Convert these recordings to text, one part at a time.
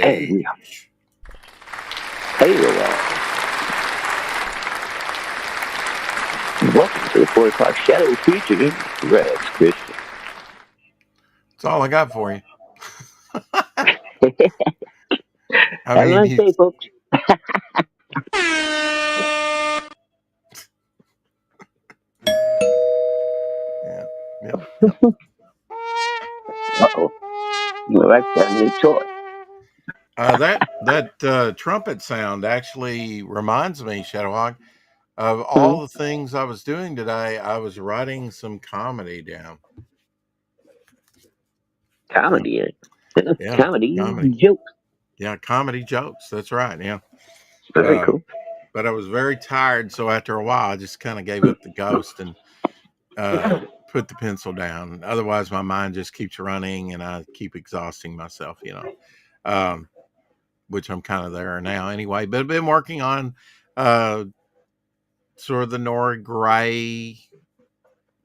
And we Engage. hail all. Welcome to the 4 o'clock shadow featuring Rex Christian. That's all I got for you. I Have a mean, nice day, folks. yeah, yep, yep. Uh-oh. Rex got a new toy. That trumpet sound actually reminds me, Shadowhawk, of Hmm. all the things I was doing today. I was writing some comedy down. Yeah, Comedy. yeah, Comedy comedy. jokes. Yeah, comedy jokes. That's right. Yeah. Very Uh, cool. but I was very tired, so after a while, I just kind of gave up the ghost and put the pencil down. Otherwise, my mind just keeps running, and I keep exhausting myself. Um, which I'm kind of there now anyway. But I've been working on uh, sort of the Nora Gray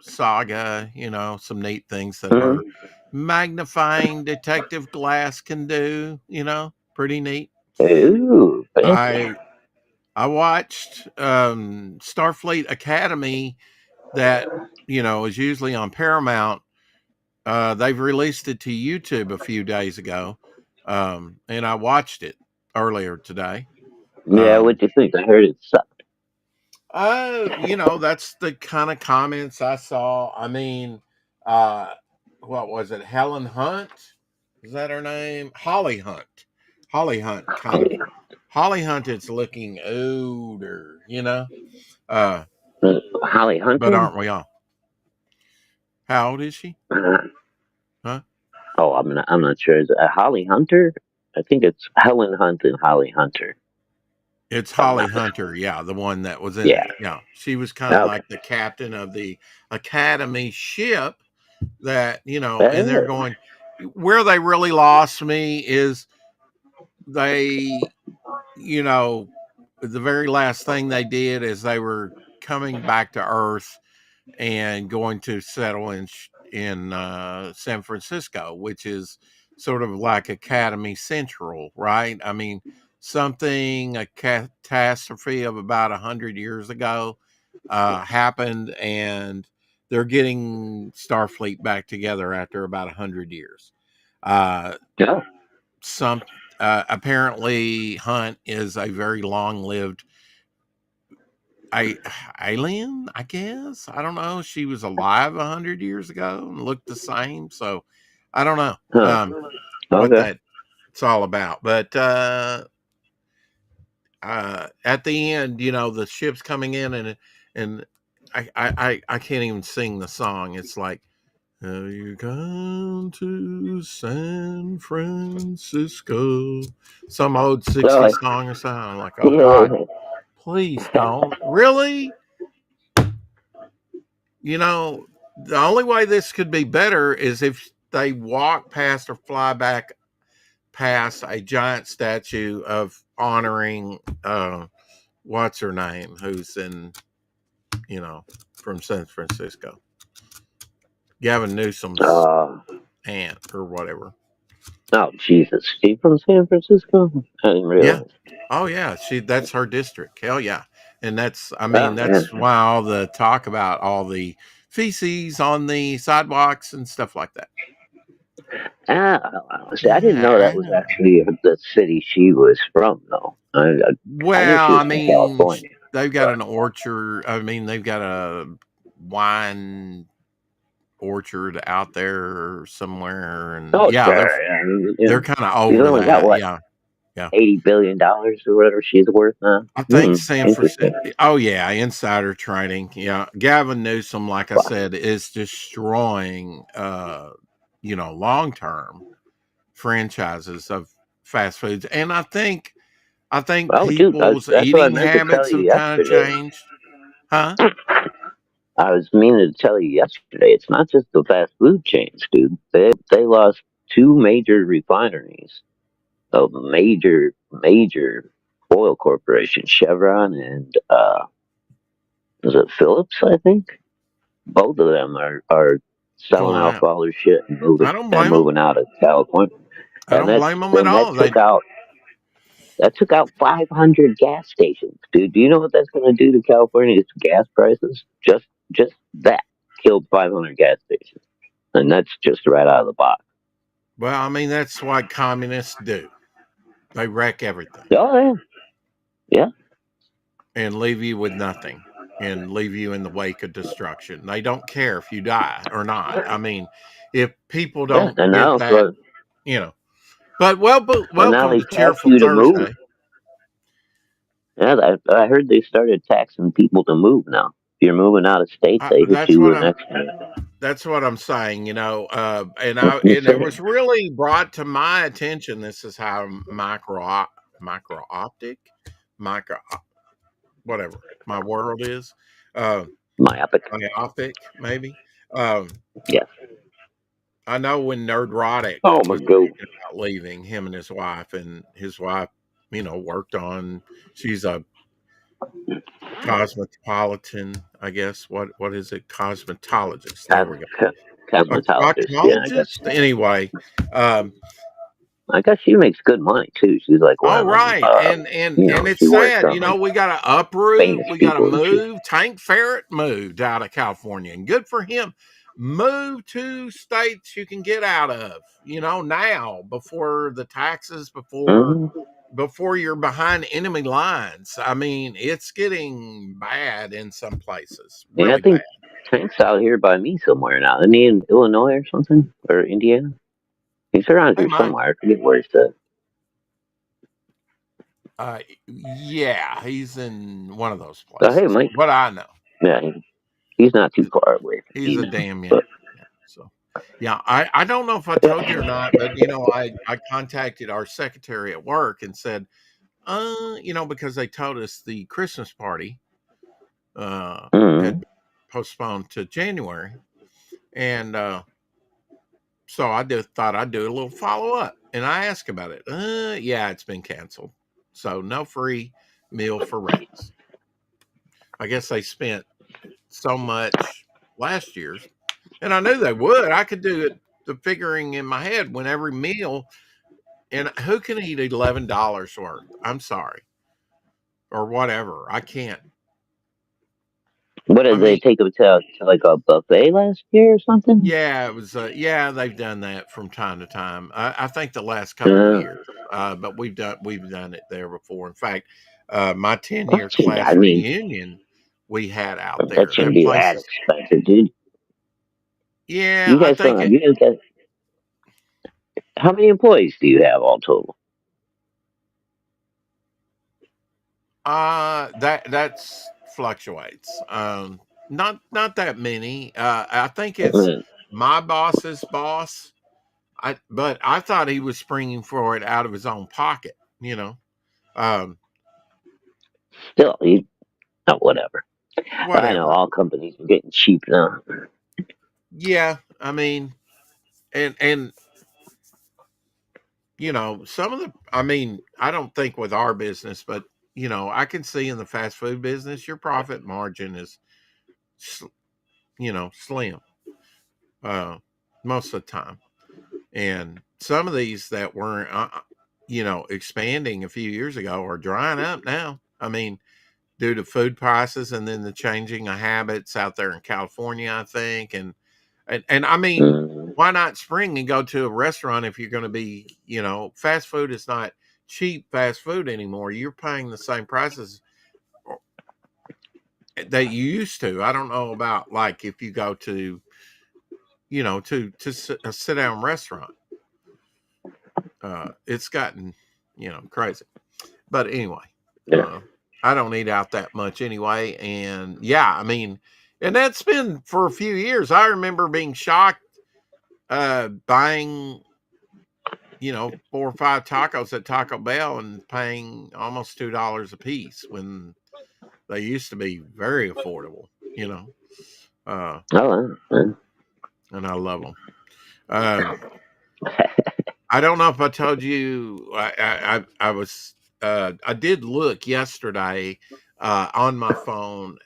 saga. Some neat things that her Hmm. magnifying detective glass can do. Pretty neat. Ooh, fancy. I I watched Starfleet Academy that is usually on Paramount. They've released it to YouTube a few days ago, and I watched it earlier today. Yeah, Um, what you think? I heard it sucked. that's the kind of comments I saw. I mean, uh, what was it? Helen Hunt? Is that her name? Holly Hunt. Holly Hunt kind of. Holly Hunt is looking older. Uh, Holly but Hunter? aren't we all? How old is she? Uh, Huh? oh, I'm not sure. Is it Holly Hunter? I think it's Helen Hunt and Holly Hunter, It's if I'm Holly not mistaken. Hunter, yeah, the one that was in Yeah. it. Yeah, she was kind of Okay. like the captain of the Academy ship that, and they're Oh. going, where they really lost me is they, you know, the very last thing they did is they were coming back to Earth and going to settle in San Francisco, which is sort of like Academy Central, right? I mean, something a catastrophe of about 100 years ago happened, and they're getting Starfleet back together after about 100 years. Uh, Yeah. some Apparently Hunt is a very long-lived I alien, I guess. I don't know. She was alive 100 years ago and looked the same. So I don't know Huh. what Okay. that's all about. But at the end, the ship's coming in, and I can't even sing the song. It's like, have you gone to San Francisco? Some old 60s Well, song or something. I'm like, oh God, yeah. please don't. Really? You know, the only way this could be better is if they walk past or fly back past a giant statue of honoring what's her name, who's you know, from San Francisco. Gavin Newsom's Uh, aunt or whatever. oh, Jesus. She from San Francisco? I didn't Yeah. realize. Oh yeah, that's her district. Hell yeah. And Oh, that's man. why all the talk about all the feces on the sidewalks and stuff like that. See, I didn't know that was Yeah. actually the city she was from, though. I knew Well, she I was from mean, California. they've got But, an orchard. I mean, they've got a wine orchard out there somewhere, and oh, yeah, sure. Yeah, they're kind of she's over only got, that. what, Yeah, yeah. $80 billion or whatever she's worth now? I think Hmm. San Francisco. Interesting. Oh yeah, insider trading. Yeah, Gavin Newsom, like I Wow. said, is destroying, long term franchises of fast foods, and I think Oh, dude, people's that's what I eating meant to tell habits you have kind of yesterday. changed, huh? I was meaning to tell you yesterday. It's not just the fast food chains, dude. They lost two major refineries, a major oil corporation, Chevron and is it Phillips? I think both of them are selling Pulling off out. all their shit and I don't blame them. moving out of California. I don't blame them at and all. that took out 500 gas stations, dude. Do you know what that's going to do to California's gas prices? Just that killed 500 gas stations, and that's just right out of the box. Well, I mean, that's what communists do. They wreck everything Oh yeah, yeah. and leave you with nothing and leave you in the wake of destruction. They don't care if you die or not. I mean, if people Yeah, don't get that, you know. But and now welcome they to tax Cheerful you to move. Thursday. Yeah, I heard they started taxing people to move now. If you're moving out of state, they hit That's you what with an I'm. extra. That's what I'm saying. And it was really brought to my attention. This is how micro optic, micro whatever my world is. Uh, Myopic. Myopic, maybe. Um, Yeah. I know when Nerdrotic Oh my was god. thinking about leaving, him and his wife, worked on. She's a cosmopolitan, I guess. What is it? Cosmetologist. There we go. A Cosmetologist. Yeah, proctologist. Anyway, um, I guess she makes good money too. She's like one oh of them. right, and it's She works sad. on like We got to uproot. famous We got to people and shit. move. Tank Ferret moved out of California, and good for him. Move to states you can get out of. Now before the taxes, Hmm. before you're behind enemy lines. I mean, it's getting bad in some places, Yeah, I really bad. think Tank's out here by me somewhere now. Isn't he in Illinois or something? Or Indiana? He's around Hey, here Mike. somewhere. I forget where he's at. Yeah, he's in one of those Oh, hey, places. Mike. What I know, Yeah, he's not too far away from he's me a now. damn Yankee. But Yeah, so, yeah, I don't know if I told you or not, but I contacted our secretary at work and said, because they told us the Christmas party had mm, been postponed to January, and so I just thought I'd do a little follow up, and I asked about it. Yeah, it's been canceled, so no free meal for Rex. I guess they spent so much last year's, and I knew they would. I could do it, the figuring in my head when every meal, and who can eat $11 worth? I'm sorry, or whatever. I can't. what I did they mean, take him to like a buffet last year or something? yeah, it was. Yeah, they've done that from time to time. I think the last couple of Uh, years, but we've done it there before. In fact, my 10-year I class mean, reunion we had out that there. shouldn't Them be that places. expensive, dude. Yeah, I think it. You guys got, how many employees do you have all total? That's fluctuates. Not that many. I think it's Mm, my boss's boss. But I thought he was springing for it out of his own pocket. Um, still, no, whatever. I know whatever. all companies are getting cheap now. Yeah, I mean, and some of the. I mean, I don't think with our business, but I can see in the fast food business, your profit margin is, slim. Most of the time. And some of these that weren't, expanding a few years ago are drying up now. I mean, due to food prices and then the changing of habits out there in California, I think. And I mean, Mm, why not spring and go to a restaurant if you're going to be, fast food is not cheap fast food anymore. You're paying the same prices that you used to. I don't know about like if you go to, a sit down restaurant. It's gotten, crazy. But anyway, yeah. I don't eat out that much anyway. And yeah, I mean, and that's been for a few years. I remember being shocked buying, 4 or 5 tacos at Taco Bell and paying almost $2 a piece when they used to be very affordable, uh, Oh, and I love them. I don't know if I told you. I was. I did look yesterday on my phone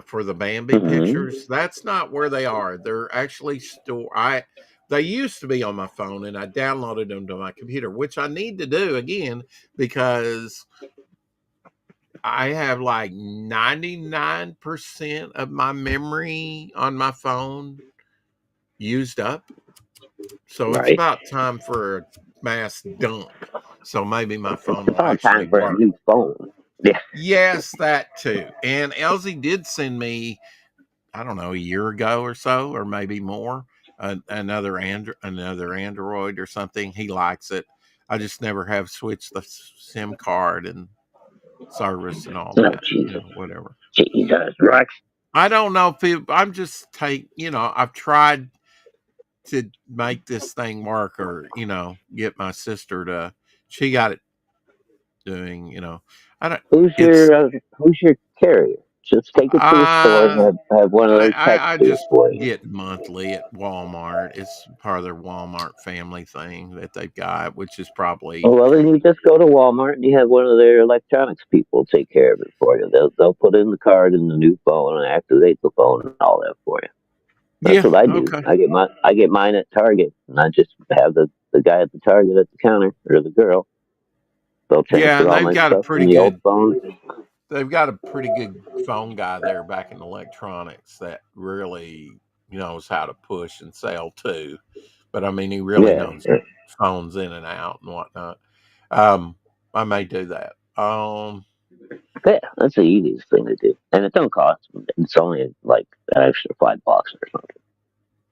for the Bambi mm-hmm. pictures. That's not where they are. They're actually store. I They used to be on my phone, and I downloaded them to my computer, which I need to do again because I have like 99% of my memory on my phone used up. So it's Right. about time for a mass dump. So maybe my phone It's will about time actually for a work. new phone. Yeah. Yes, that too. And Elsie did send me, I don't know, a year ago or so, or maybe more, another Android or something. He likes it. I just never have switched the SIM card and service and all No, that, Jesus. whatever. Jesus, Rex. I don't know if I'm just I've tried to make this thing work, or get my sister to, she got it doing, I don't, it's, Who's your carrier? Just take it to the store and uh, have one of those techs I do it just for you. get monthly at Walmart. It's part of their Walmart family thing that they've got, which is Oh, probably, well, then you just go to Walmart and you have one of their electronics people take care of it for you. They'll put in the card in the new phone and activate the phone and all that for you. That's yeah, what I do. okay. I get mine at Target, and I just have the guy at the Target at the counter or the girl. They'll Yeah, transfer and all my stuff from the old phone. they've got a pretty good phone guy there back in electronics that really knows how to push and sell too. But I mean, he really Yeah, knows yeah. phones in and out and whatnot. Um, I may do that. Yeah, that's the easiest thing to do, and it don't cost. It's only like an extra $5 or something.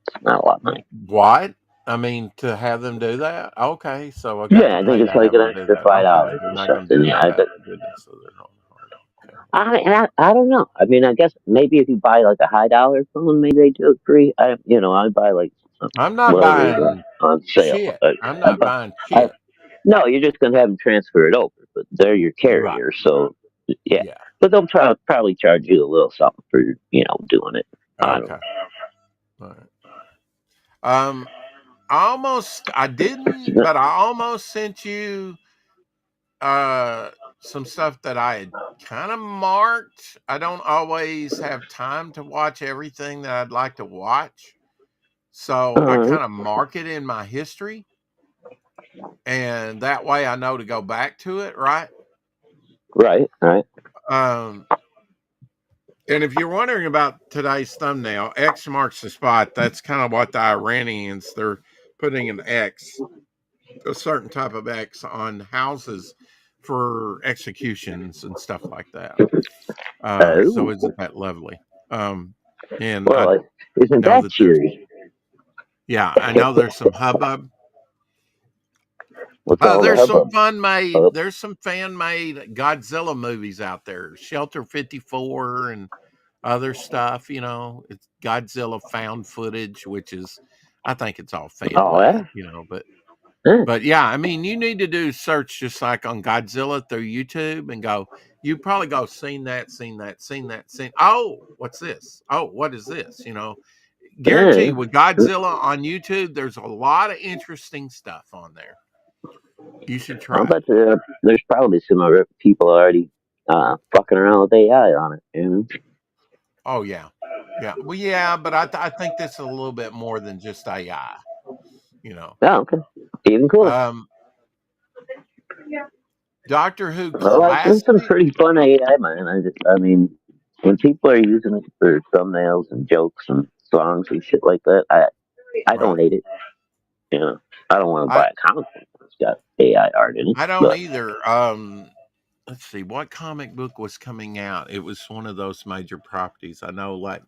It's not a lot of money. What? I mean, to have them do that? Okay, so I got to Yeah, I think pay it's to like have an them do extra that. five Okay, dollars they're or not going to something. do Yeah, that out of goodness of their own heart. Okay. I don't know. I mean, I guess maybe if you buy like a high dollar phone, maybe they do it free. I buy like I'm not whatever is buying on sale. shit. I'm I not buy, buying I, shit. no, you're just gonna have them transfer it over, but they're your Right. carrier, so yeah. Yeah. But they'll probably charge you a little something for doing it. I don't Okay. All right. Um, I didn't, know. but I almost sent you uh some stuff that I had kind of marked. I don't always have time to watch everything that I'd like to watch. So I Uh, kind of mark it in my history, and that way I know to go back to it, right? right, right. Um, and if you're wondering about today's thumbnail, X marks the spot. That's kind of what the Iranians, they're putting an X, a certain type of X on houses for executions and stuff like that. So Oh, isn't that lovely? And I well, isn't know that that there's, cheery? yeah, I know there's some hubbub. What's all the There's some hubbub? fun made. Uh, There's some fan made Godzilla movies out there. Shelter 54 and other stuff. It's Godzilla found footage, which is, I think it's all fan oh yeah. made. But Yeah. yeah, I mean, you need to do search just like on Godzilla through YouTube and go. You probably go seen that, seen that, seen that, seen. Oh, what's this? Oh, what is this? Guarantee Yeah. with Godzilla on YouTube, there's a lot of interesting stuff on there. You should I'll try it. bet there's probably some other people already fucking around with AI on it. Oh yeah, yeah. Well, yeah, but I think this is a little bit more than just AI. You know, Oh, okay. Even cooler. um, Doctor Who Well, like, there's some classic, pretty fun AI, man. I mean, when people are using it for thumbnails and jokes and songs and shit like that, I don't right? hate it. You know, I don't want to I buy a comic book that's got AI art in it, I don't but either. Let's see, what comic book was coming out? It was one of those major properties. I know, like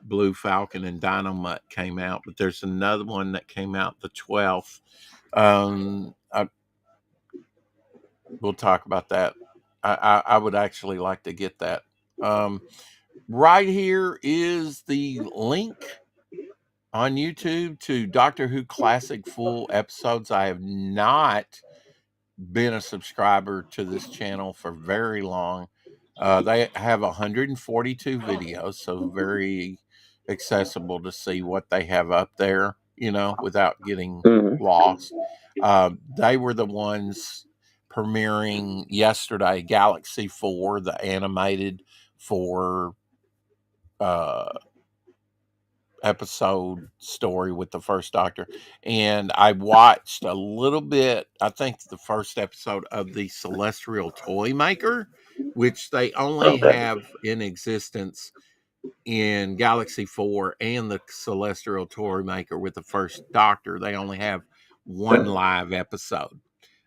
Blue Falcon and Dynamite came out, but there's another one that came out the 12th. I We'll talk about that. I would actually like to get that. Um, right here is the link on YouTube to Doctor Who Classic full episodes. I have not been a subscriber to this channel for very long. They have 142 videos, so very accessible to see what they have up there, without getting mhm. lost. They were the ones premiering yesterday Galaxy 4, the animated for uh, episode story with the first Doctor, and I watched a little bit. I think the first episode of the Celestial Toy Maker, which they only Okay. have in existence in Galaxy 4 and the Celestial Toy Maker with the first Doctor. They only have one live episode.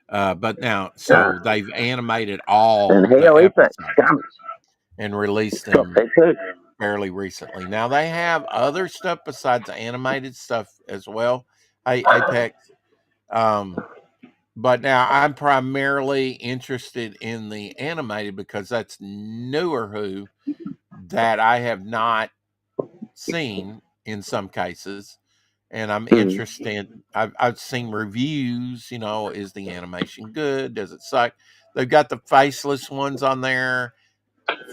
But now, so they've animated all And the Halo Apex episodes comics. and released So them they could. fairly recently. Now they have other stuff besides animated stuff as well. Apex. But now I'm primarily interested in the animated because that's newer Who that I have not seen in some cases. And I'm interested. I've seen reviews, is the animation good? Does it suck? They've got the faceless ones on there.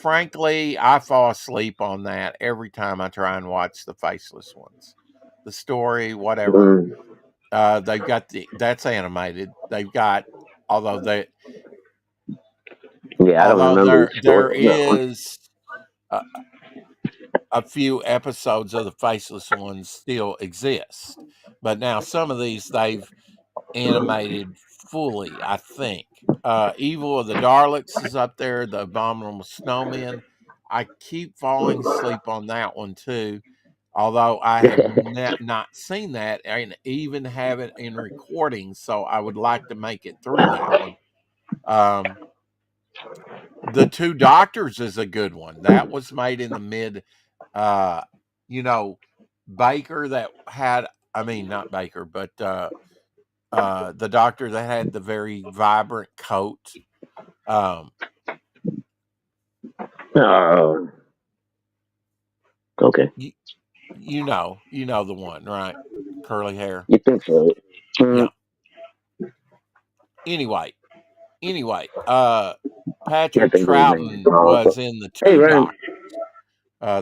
Frankly, I fall asleep on that every time I try and watch the faceless ones. The story, whatever. They've got that's animated. They've got although they Yeah, I don't although remember the there story on that one. is a few episodes of the faceless ones still exist, but now some of these they've animated fully. I think Evil of the Daleks is up there. The Abominable Snowmen. I keep falling asleep on that one too. Although I have not seen that and even have it in recording, so I would like to make it through that one. The Two Doctors is a good one. That was made in the mid, uh, Baker that had, I mean, not Baker, but the doctor that had the very vibrant coat. Okay. You know the one, right? Curly hair. You think so? Yeah. Anyway, Can't Patrick think of his name. Troughton was in Hey, Ryan.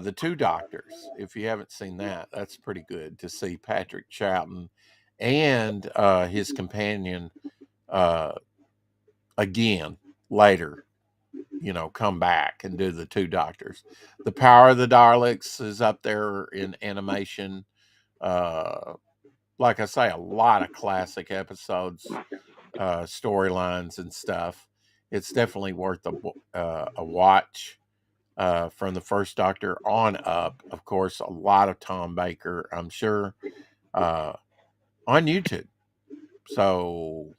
The Two Doctors. If you haven't seen that, that's pretty good to see Patrick Troughton and his companion again later. Come back and do the Two Doctors. The Power of the Daleks is up there in animation. Like I say, a lot of classic episodes, storylines and stuff. It's definitely worth a watch from the first Doctor on up. Of course, a lot of Tom Baker, I'm sure, on YouTube. So,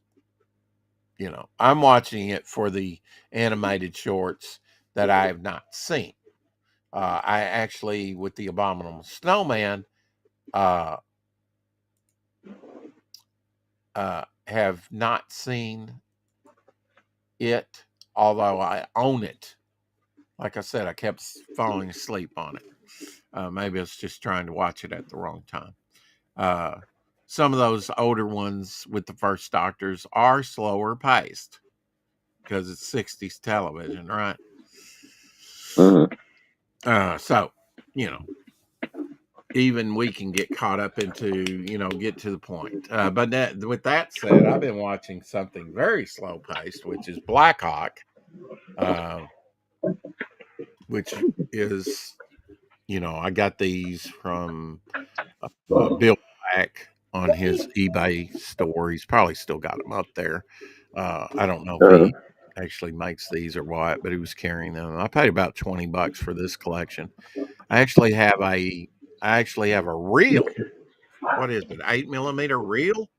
I'm watching it for the animated shorts that I have not seen. I actually, with the Abominable Snowman, have not seen it, although I own it. Like I said, I kept falling asleep on it. Maybe I was just trying to watch it at the wrong time. Some of those older ones with the first Doctors are slower paced because it's 60s television, right? So, even we can get caught up into, get to the point. But with that said, I've been watching something very slow paced, which is Black Hawk, which is, I got these from Bill Black on his eBay store. He's probably still got them up there. I don't know if he actually makes these or what, but he was carrying them. I paid about $20 for this collection. I actually have a reel. What is it? 8mm reel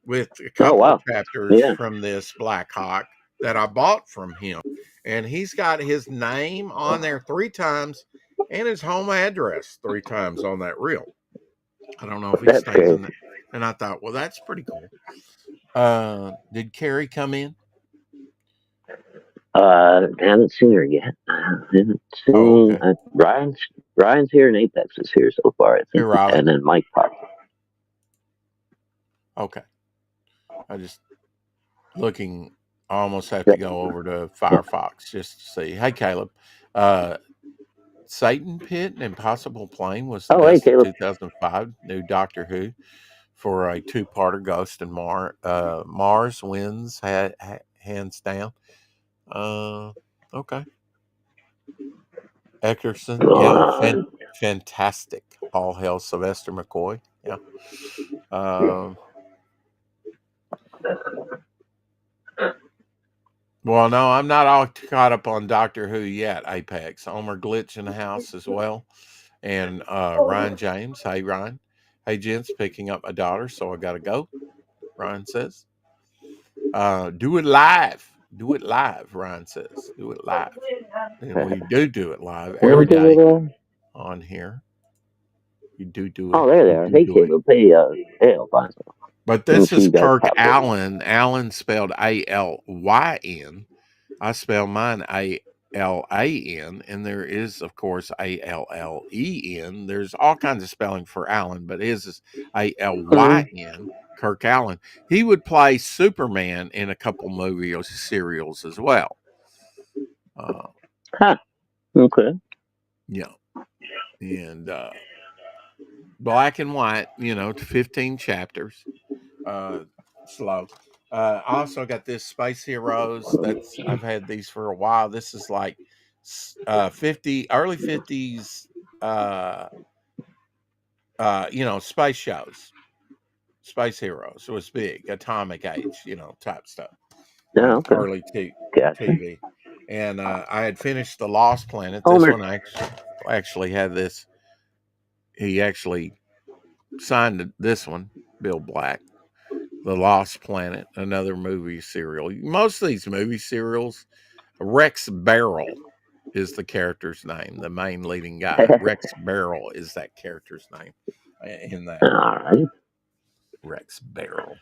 with a couple of chapters from this Black Hawk that I bought from him. And he's got his name on there 3 times and his home address 3 times on that reel. I don't know if he stays in that. And I thought, well, that's pretty cool. Did Carrie come in? Haven't seen her yet. Haven't seen Ryan's here and Apex is here so far, I think. And then Mike popped. Okay. I just looking. I almost have to go over to Firefox just to see. Hey, Caleb. Satan Pit and Impossible Plane was the best of 2005 new Doctor Who for a 2-parter. Ghost and Mars wins hands down. Okay. Eckerson, fantastic. All hail Sylvester McCoy. Yeah. Um, well, no, I'm not all caught up on Doctor Who yet. Apex, Homer Glitch in the house as well, and Ryan James. Hey, Ryan. Hey, gents, picking up my daughter, so I gotta go. Ryan says, "Do it live. Do it live." Ryan says, "Do it live," and we do it live Where every did they day go? on here. You do Oh, it. there they We are. do Hey, do it. Caleb. Hey, they'll find some. But Let me this see is you guys Kirk pop up. Allen. Allen spelled Alyn. I spell mine Allan, and there is, of course, Allen. There's all kinds of spelling for Allen, but his is Alyn. Kirk Allen. He would play Superman in a couple movie or serials as well. Huh. Okay. Yeah, and black and white. 15 chapters. Slow. I also got this Space Heroes. I've had these for a while. This is like 50 early 50s space shows. Space Heroes was big, atomic age, type stuff. Yeah, okay. Early Gotcha. TV. And I had finished The Lost Planet. This Homer. one actually had this. He actually signed this one, Bill Black. The Lost Planet, another movie serial. Most of these movie serials, Rex Barrel is the character's name, the main leading guy. Rex Barrel is that character's name in that. All right. Rex Barrel.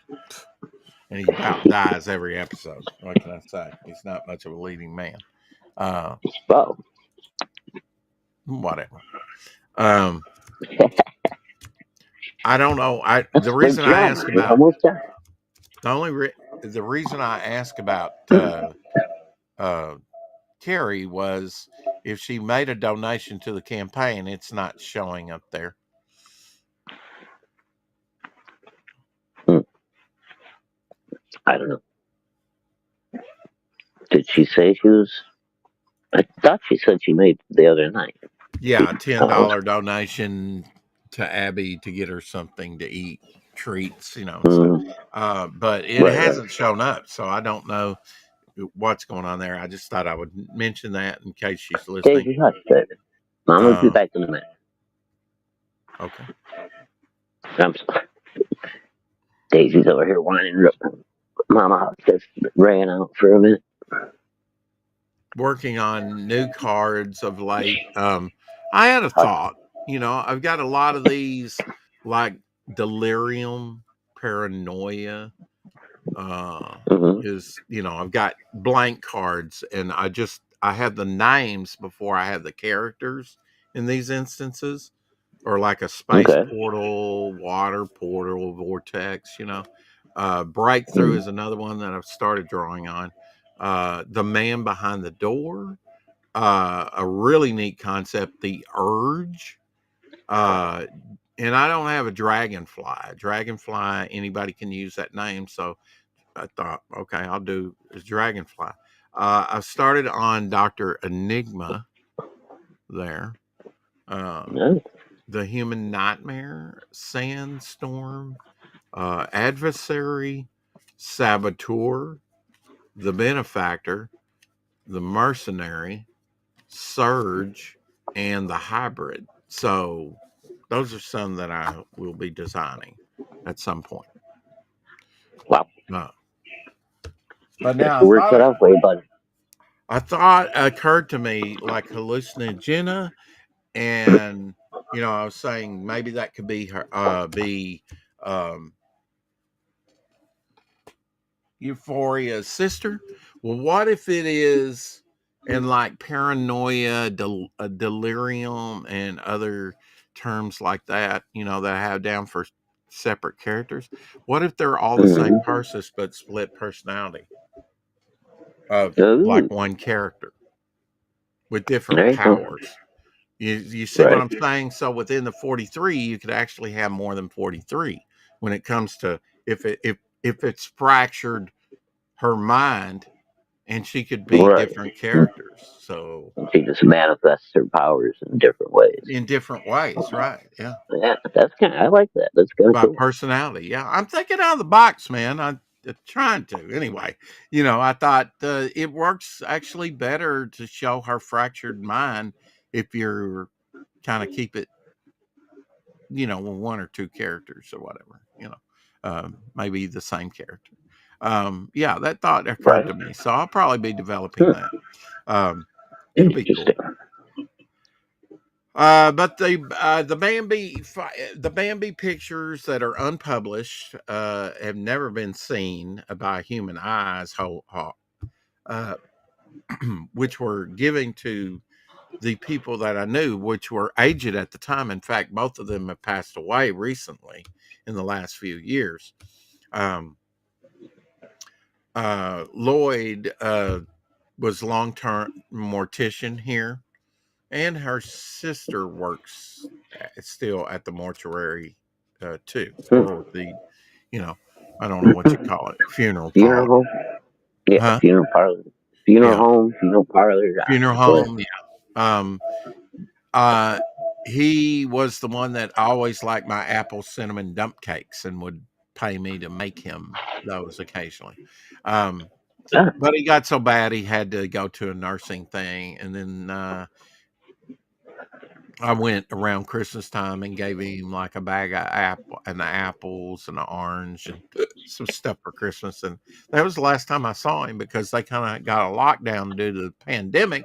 And he about dies every episode. What can I say? He's not much of a leading man. Uh, Well, whatever. I don't know. that's The the reason I drama. ask We're about almost done. the reason I ask about uh, Carrie was if she made a donation to the campaign, it's not showing up there. I don't know. Did she say she was? I thought she said she made the other night. Yeah, Oh, $10 donation to Abby to get her something to eat, treats, and stuff. mm, But it right, right. hasn't shown up, so I don't know what's going on there. I just thought I would mention that in case she's listening. Daisy, hush, baby. Mama's be Uh, back in a minute. okay. I'm sorry. Daisy's over here whining. Mama just ran out for a minute. Working on new cards of late. I had a Hush. thought. I've got a lot of these like delirium, paranoia. Mm-hmm. I've got blank cards, and I have the names before I have the characters in these instances, or like a space Okay. portal, water portal, vortex. Breakthrough Mm-hmm. is another one that I've started drawing on. The man behind the door, a really neat concept, the urge. And I don't have a dragonfly. Dragonfly, anybody can use that name. So I thought, okay, I'll do is dragonfly. I've started on Dr. Enigma there. Uh, Nice. the Human Nightmare, Sandstorm, Adversary, Saboteur, The Benefactor, The Mercenary, Surge, and the Hybrid. So those are some that I will be designing at some point. Wow. Uh, but Got now your work cut out for you, buddy. I thought occurred to me like hallucinogena, and I was saying maybe that could be her, um, Euphoria's sister. Well, what if it is, and like paranoia, delirium, and other terms like that, that I have down for separate characters? What if they're all the same Mm-hmm. person but split personality of like Ooh, one character with different there you go. powers? You see what Right. I'm saying? So within the 43, you could actually have more than 43 when it comes to if it's fractured her mind, and she could be Right. different characters. So She just manifests her powers in different ways. in different ways, right? Yeah. Yeah, that's kind. I like that. That's kind of By cool. personality. Yeah. I'm thinking out of the box, man. I'm trying to. Anyway, I thought it works actually better to show her fractured mind if you're kind of keep it, with one or two characters or whatever, maybe the same character. Yeah, that thought occurred Right. to me. So I'll probably be developing Hmm. that. It'll be Interesting. cool. But the Bambi pictures that are unpublished have never been seen by human eyes, uh, which were giving to the people that I knew, which were aged at the time. In fact, both of them have passed away recently in the last few years. Um, Lloyd was long-term mortician here, and her sister works still at the mortuary too, Hmm. or I don't know what you call it, funeral Funeral parlor, home. Yeah, huh? funeral parlor. Funeral Yeah, home. Funeral parlor. funeral What? home. Yeah. Uh, he was the one that always liked my apple cinnamon dump cakes and would pay me to make him those occasionally. Um, Ah. but he got so bad he had to go to a nursing thing, and then I went around Christmas time and gave him like a bag of apples and an orange and some stuff for Christmas. And that was the last time I saw him because they kind of got a lockdown due to the pandemic.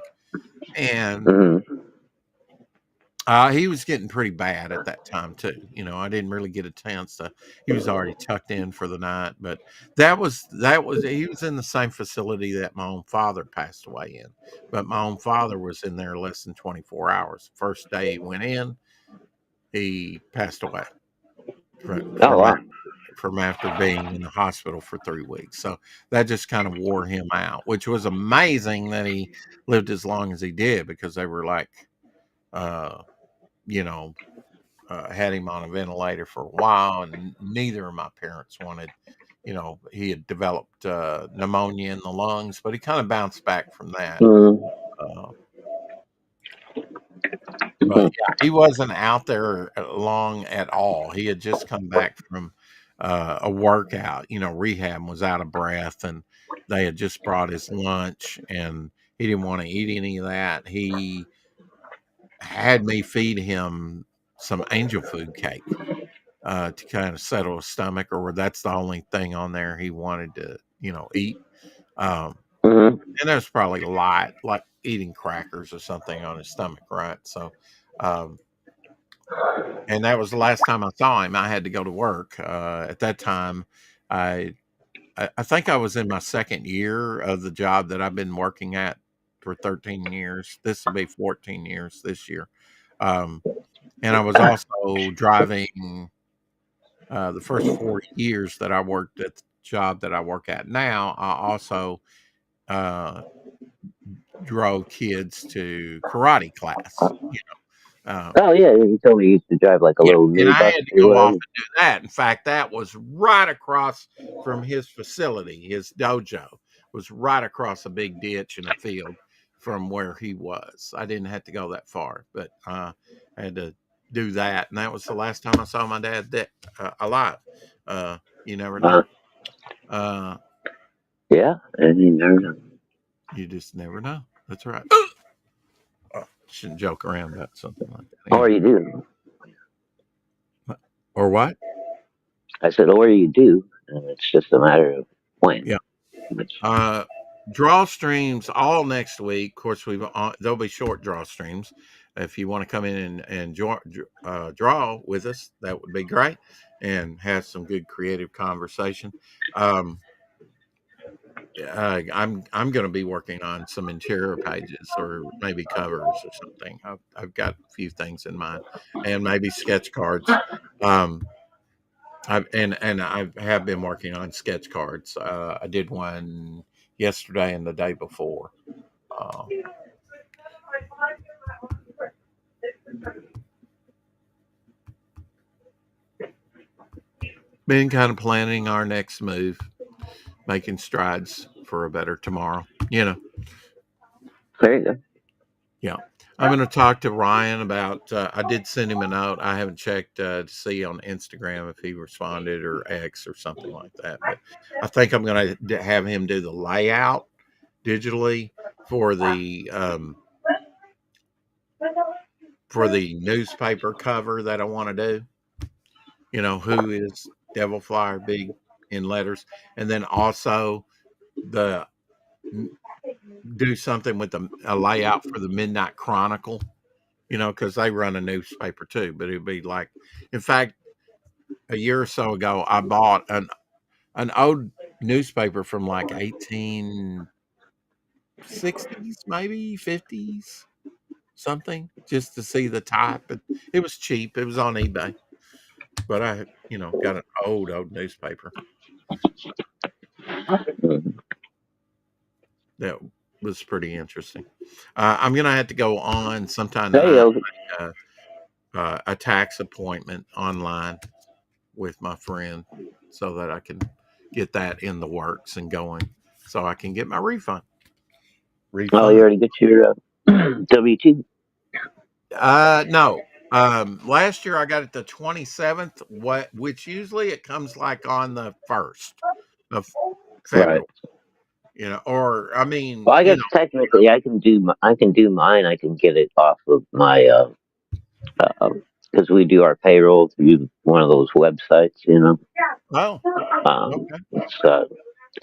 And Mm-hmm. he was getting pretty bad at that time too. I didn't really get a chance to. He was already tucked in for the night, but he was in the same facility that my own father passed away in. But my own father was in there less than 24 hours. First day he went in, he passed away from Oh from, wow. a- from after being in the hospital for 3 weeks. So that just kind of wore him out, which was amazing that he lived as long as he did because they were like, uh, you know, had him on a ventilator for a while, and neither of my parents wanted. He had developed pneumonia in the lungs, but he kind of bounced back from that. Uh, but Mm-hmm. yeah, he wasn't out there long at all. He had just come back from a workout. Rehab, was out of breath, and they had just brought his lunch, and he didn't want to eat any of that. He had me feed him some angel food cake to kind of settle his stomach, or that's the only thing on there he wanted to, eat. Um, Mm-hmm. and that's probably light, like eating crackers or something on his stomach, right? So, um, and that was the last time I saw him. I had to go to work. At that time, I I think I was in my second year of the job that I've been working at for 13 years. This will be 14 years this year. Um, and I was also driving the first 4 years that I worked at the job that I work at now. I also uh, drove kids to karate class. Oh yeah, you told me you used to drive like a Yeah, little and I minibus had to or go off whatever. and do that. In fact, that was right across from his facility. His dojo was right across a big ditch in a field from where he was. I didn't have to go that far, but I had to do that, and that was the last time I saw my dad alive. You never know. Uh, Uh, yeah, and you never know. you just never know. That's right. Shouldn't joke around about something like that. Or Anyway, you do. or what? I said, or you do. And it's just a matter of when. Yeah. Which, Uh, Draw streams all next week. Of course, there'll be short draw streams. If you want to come in and draw with us, that would be great, and have some good creative conversation. Um, I'm going to be working on some interior pages or maybe covers or something. I've got a few things in mind, and maybe sketch cards. Um, I have been working on sketch cards. I did one yesterday and the day before. Uh, been kind of planning our next move, making strides for a better tomorrow. You know, There you go. yeah. I'm going to talk to Ryan about. I did send him a note. I haven't checked to see on Instagram if he responded or X or something like that. But I think I'm going to have him do the layout digitally for the newspaper cover that I want to do. You know, who is Devil Flyer big in letters, and then also the do something with a layout for the Midnight Chronicle. You know, because they run a newspaper too. But it'd be like, in fact, a year or so ago, I bought an old newspaper from like 1860s, maybe 50s, something, just to see the type. But it was cheap. It was on eBay. But I, got an old newspaper Mhm. that was pretty interesting. I'm gonna have to go on sometime There you tonight, go. a tax appointment online with my friend, so that I can get that in the works and going, so I can get my refund. Oh, you Refund. already get your W-2? No. Last year I got it the 27th, which usually it comes like on the 1st of Right. February, or I mean, Well, I guess technically I can do mine. I can get it off of my because we do our payroll through one of those websites. oh, okay. It's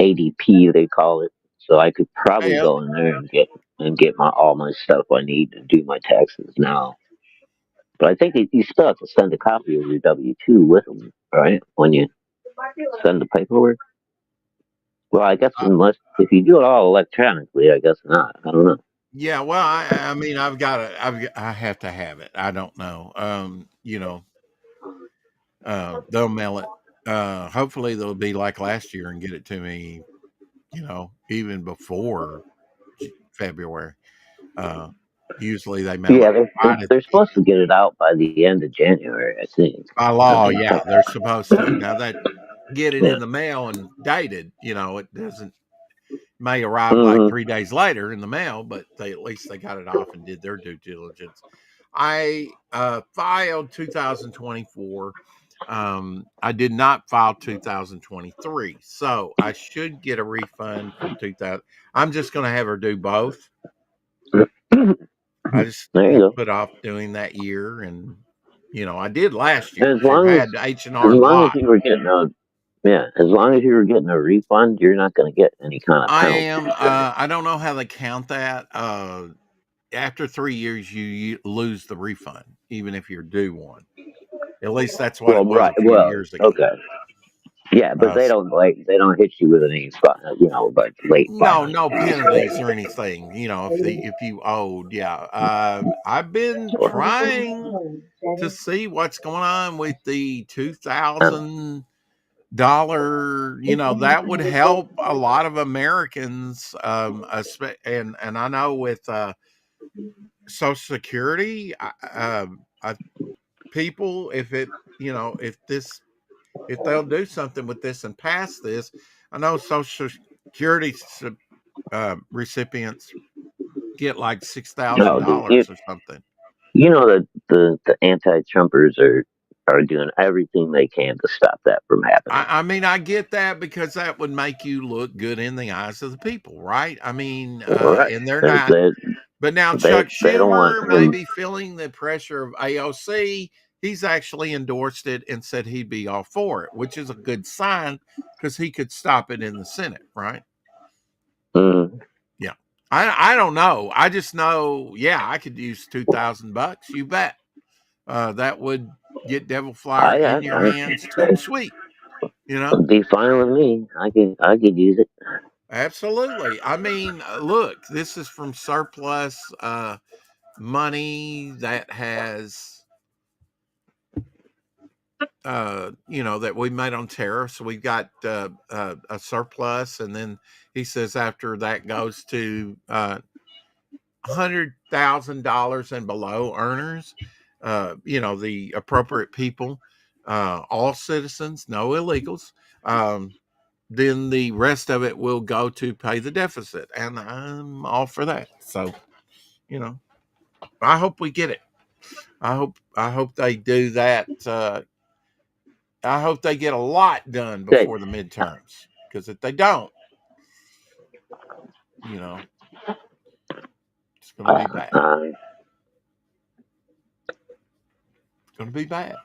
ADP they call it. So I could probably Hey, go in there and get my all my stuff I need to do my taxes now. But I think you still have to send a copy of your W-2 with them, right? When you send the paperwork. Well, I guess uh, unless if you do it all electronically, I guess not. I don't know. yeah, well, I mean, I have to have it. I don't know. They'll mail it. Hopefully they'll be like last year and get it to me, even before February. Uh, Usually they mail Yeah, it right at they're supposed to get it out by the end of January, I think. by law. Yeah, they're supposed to. Now that get it Yeah. in the mail and dated, it doesn't may arrive like Hmm. 3 days later in the mail, but at least they got it off and did their due diligence. I filed 2024. I did not file 2023, so I should get a refund for 2000. I'm just going to have her do both. I just There you have go. put off doing that year, and I did last And year. She had H and as R long as Block. you were getting a as long as you were getting a refund, you're not going to get any kind of I penalties, am. right? I don't know how they count that. After 3 years, you lose the refund, even if you're due one. At least that's what Well, it was right. a few Well, years ago. okay. Yeah, but Uh, they don't hit you with any like late no, filing no penalties fees or anything. If you owed, yeah. I've been or trying to see what's going on with the anything. $2,000. That would help a lot of Americans. And I know with Social Security, people, if they'll do something with this and pass this, I know Social Security recipients get like six thousand No, dude, dollars or something. you know that the anti-Trumpers are doing everything they can to stop that from happening. I mean, I get that because that would make you look good in the eyes of the people, right? I mean, Right? and they're Because not. But now Chuck they don't want Schumer may him. be feeling the pressure of AOC. He's actually endorsed it and said he'd be all for it, which is a good sign because he could stop it in the Senate, right? Mm, Yeah. I don't know. I just know, yeah, I could use $2,000. You bet. That would get Devil Flyer in your hands toot sweet. You know, be fine with me. I could use it. absolutely. I mean, look, this is from surplus money that has, that we made on tariffs. We've got a surplus, and then he says after that goes to $100,000 and below earners, the appropriate people, all citizens, no illegals. Um, then the rest of it will go to pay the deficit, and I'm all for that. So, I hope we get it. I hope they do that. I hope they get a lot done Good. before the midterms, because if they don't, it's going to be bad. It's going to be bad.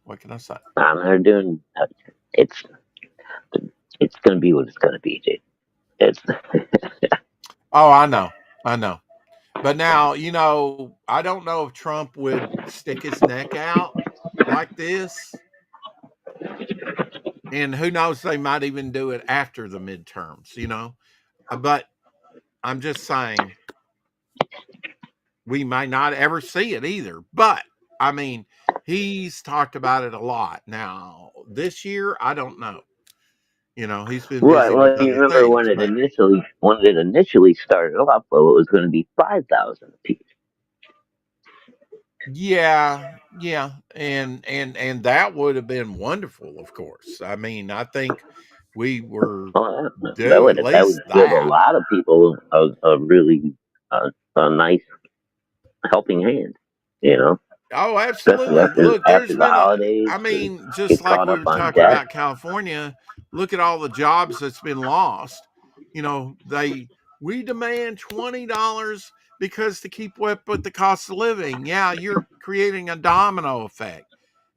What can I say? They're doing. It's it's going to be what it's going to be, dude. It's Oh, I know. But now, I don't know if Trump would stick his neck out like this. And who knows, they might even do it after the midterms, But I'm just saying, we might not ever see it either. But, I mean, he's talked about it a lot. Now, this year, I don't know. He's been right. busy with Well, you other remember things. But when it initially started off, well, it was going to be 5,000 apiece. yeah, and that would have been wonderful, of course. I mean, I think we were Oh, due at that would least give a that. lot of people a really a nice helping hand. You know, Oh, especially absolutely. Look, after there's the been holidays, I to mean, just get like caught we up were on talking debt. about California, look at all the jobs that's been lost. We demand $20 because to keep up with the cost of living. Yeah, you're creating a domino effect.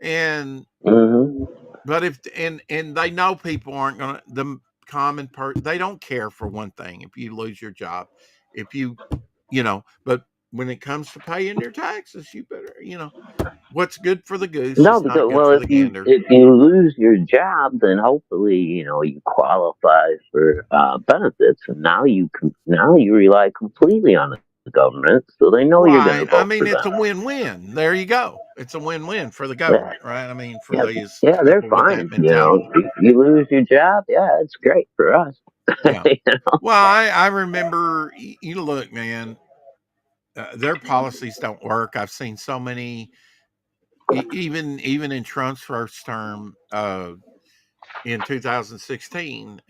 And Hmm. but if and they know people aren't gonna the common person, they don't care for one thing if you lose your job. If but when it comes to paying your taxes, you better, what's good for the goose No, is not because good well, for the gander. if you lose your job, then hopefully you qualify for benefits, and now you rely completely on the government, so they know you're going Right. to I vote mean, for it's a them. win-win. There you go. It's a win-win for the Yeah, government, right? I mean, for yeah, these yeah, they're people with that fine. mentality. You lose your job, yeah, it's great for us. Yeah. You know? Well, I remember, look, man, their policies don't work. I've seen so many, even in Trump's first term, in 2016,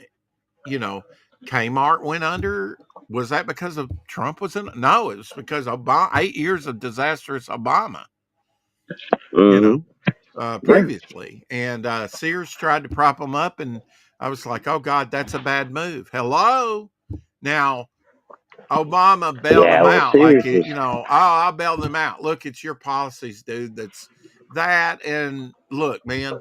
you know, Kmart went under. Was that because of Trump was in? No, it was because Obama, 8 years of disastrous Obama, you know, Hmm. Yeah. previously. And Sears tried to prop them up. And I was like, oh, God, that's a bad move. Hello. Now, Obama bailed Yeah. them Well, out like it, seriously. I'll bail them out. Look, it's your policies, dude. That's that. And look, man,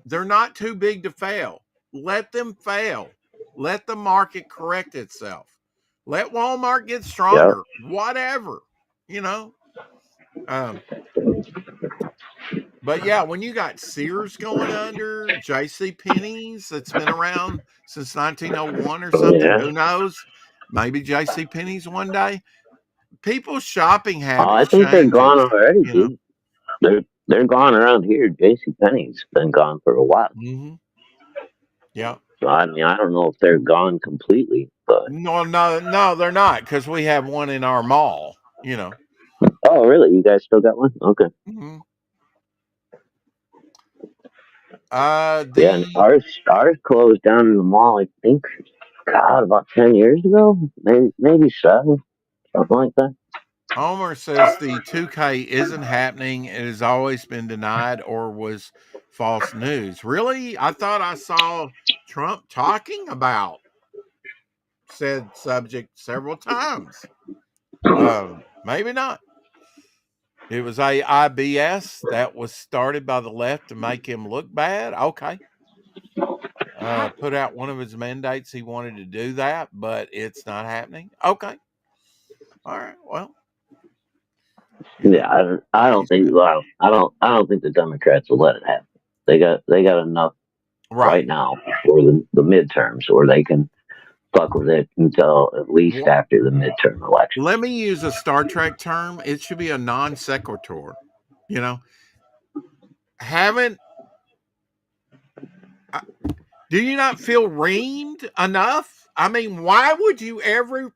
they're not too big to fail. Let them fail. Let the market correct itself. Let Walmart get Yeah. stronger. Whatever, you know. Um, but yeah, when you got Sears going under, J.C. Penney's that's been around since 1901 or something, Yeah. who knows? Maybe J.C. Penney's one day. People's shopping Oh, I habits think they're gone changes, already, you know. dude. They're gone around here. J.C. Penney's been gone for a while. Mm-hmm. Yeah. So I mean, I don't know if they're gone completely, but No, no, no, they're not because we have one in our mall, you know. oh, really? You guys still got one? Okay. Mm-hmm. Yeah, and The ours closed down in the mall. I think, God, about 10 years ago, maybe seven, something like that. Homer says the 2K isn't happening. It has always been denied or was false news. Really? I thought I saw Trump talking about said subject several times. Maybe not. It was a IBS that was started by the left to make him look bad. Okay. Put out one of his mandates. He wanted to do that, but it's not happening. Okay. All right. Well, you Yeah, know, I like don't you think. said. Well, I don't think the Democrats will let it happen. They got enough right Right. now for the midterms, or they can fuck with it until at least Well, after the midterm election. let me use a Star Trek term. It should be a non sequitur. You know, haven't, uh, do you not feel reamed enough? I mean, why would you ever,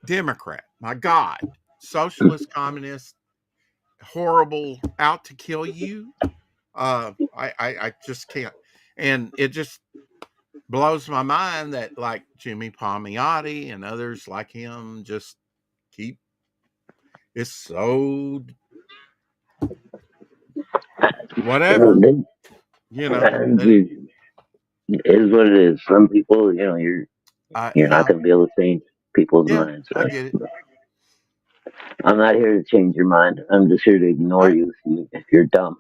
Democrat, my God, socialist, communist, horrible, out to kill you? I just can't. And it just blows my mind that like Jimmy Palmiotti and others like him just keep it's so whatever, you know. It is what it is. Some people, you're not Yeah, going to be able to change people's yeah, minds. I get it. I'm not here to change your mind. I'm just here to ignore Right, you if you're dumb.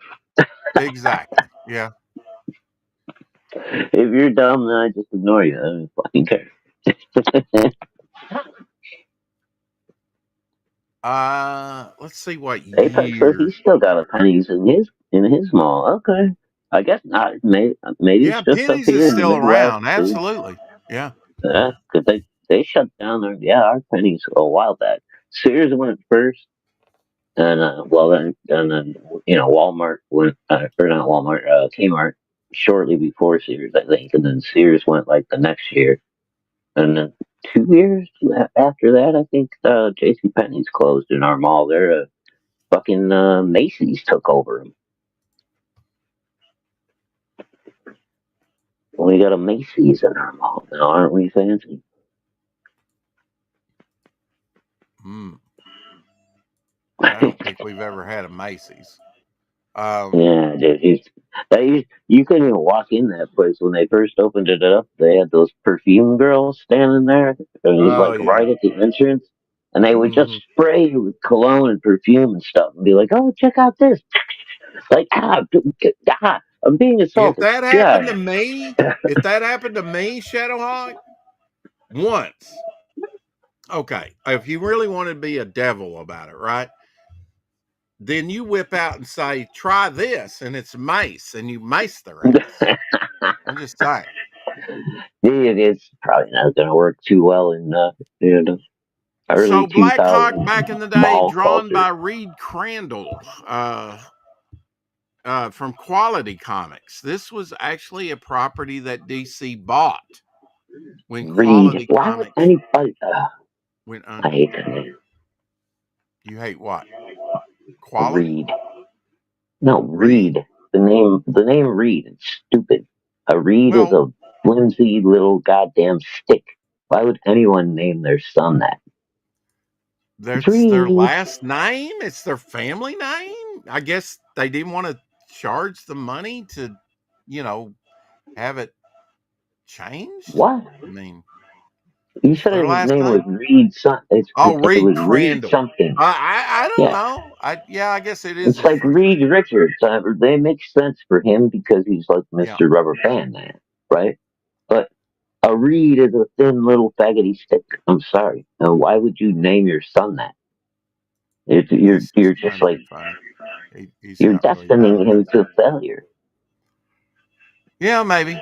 exactly. Yeah. If you're dumb, then I just ignore you. I don't fucking care. Let's see what Apex says year. he's still got a pennies in his mall. Okay, I guess not. Maybe it's Yeah, just up pennies is here in the still Midwest. around. Absolutely. Yeah. Yeah, 'cause they shut down our pennies a while back. Sears went first, and then Walmart went or not Walmart, Kmart shortly before Sears, I think, and then Sears went like the next year, and then 2 years after that, I think J.C. Penney's closed in our mall. They're fucking Macy's took over them. We got a Macy's in our mall now, aren't we fancy? Hmm. I don't think we've ever had a Macy's. Um, Yeah, dude. You couldn't even walk in that place when they first opened it up. They had those perfume girls standing there, and it was oh like yeah. right at the entrance, and they would just Hmm. spray you with cologne and perfume and stuff, and be like, "Oh, check out this!" Like, I'm being If assaulted. that happened God, to me, if that happened to me, Shadowhawk, once, okay, if you really want to be a devil about it, right? Then you whip out and say, try this, and it's mace, and you mace their ass. I'm just saying. it's probably not going to work too well in early So Black Hawk 2000s back in the day, mall drawn culture. by Reed Crandall from Quality Comics. This was actually a property that DC bought when Read. Quality Why would Comics anybody? went I under. hate that name. You hate what? Quality? Reed. No, Reed? Reed. The name Reed. It's stupid. A reed is Well, a flimsy little goddamn stick. Why would anyone name their son that? It's that's their Reed. last name. It's their family name. I guess they didn't want to charge the money to, you know, have it changed. What? I mean, You it's said their his last name was name. Reed. Oh, It Reed was Reed Crandall. something. I don't Yeah. know. I guess it is It's his like first. Reed Richards. They make sense for him because he's like Yeah. Mr. Rubber Band Man, right? But a reed is a thin little faggoty stick. I'm sorry. Why would you name your son that? He's You're just just trying to like be funny. He's you're not really that destining him to funny. failure. Yeah, maybe.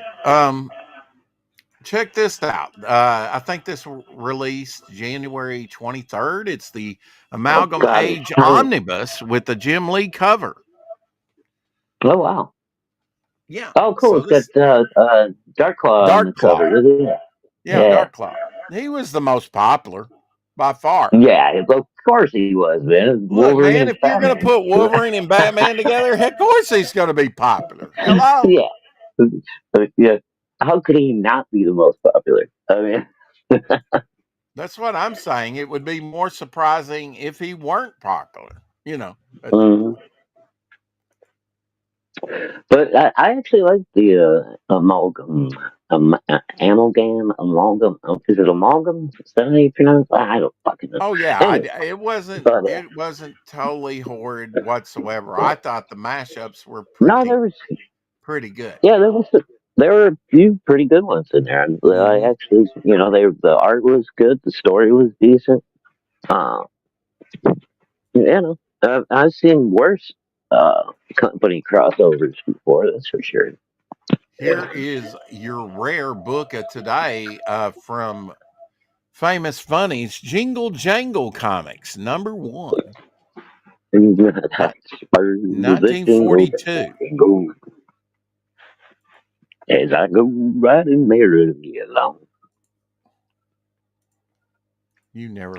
Check this out. I think this released January 23rd. It's the Oh Amalgam God, it's Age telling. Omnibus with the Jim Lee cover. Oh wow. Yeah. Oh cool. So It's got this Dark Claw on the Dark cover. Claw. Look at Yeah, that. Dark Claw. He was the most popular by far. Yeah. Of course he was, man. Look, Wolverine man, and if you're going to Batman. put Wolverine and Batman together, of course he's going to be popular. Hello. Yeah. Yeah. How could he not be the most popular? I mean, That's what I'm saying. It would be more surprising if he weren't popular, at that mhm. point. But I actually like the amalgam. Is it amalgam? Is that how you pronounce it? I don't fucking know. Oh yeah, Anyway, it wasn't but it wasn't totally horrid whatsoever. I thought the mashups were no, pretty good. there were a few pretty good ones in there. I Hmm. actually, the art was good, the story was decent. Uh, I've seen worse company crossovers before. That's for sure. Here is your rare book of today from Famous Funnies Jingle Jangle Comics, #1, That's part of the jingle, 1942. jingle. As I go riding merrily along. You never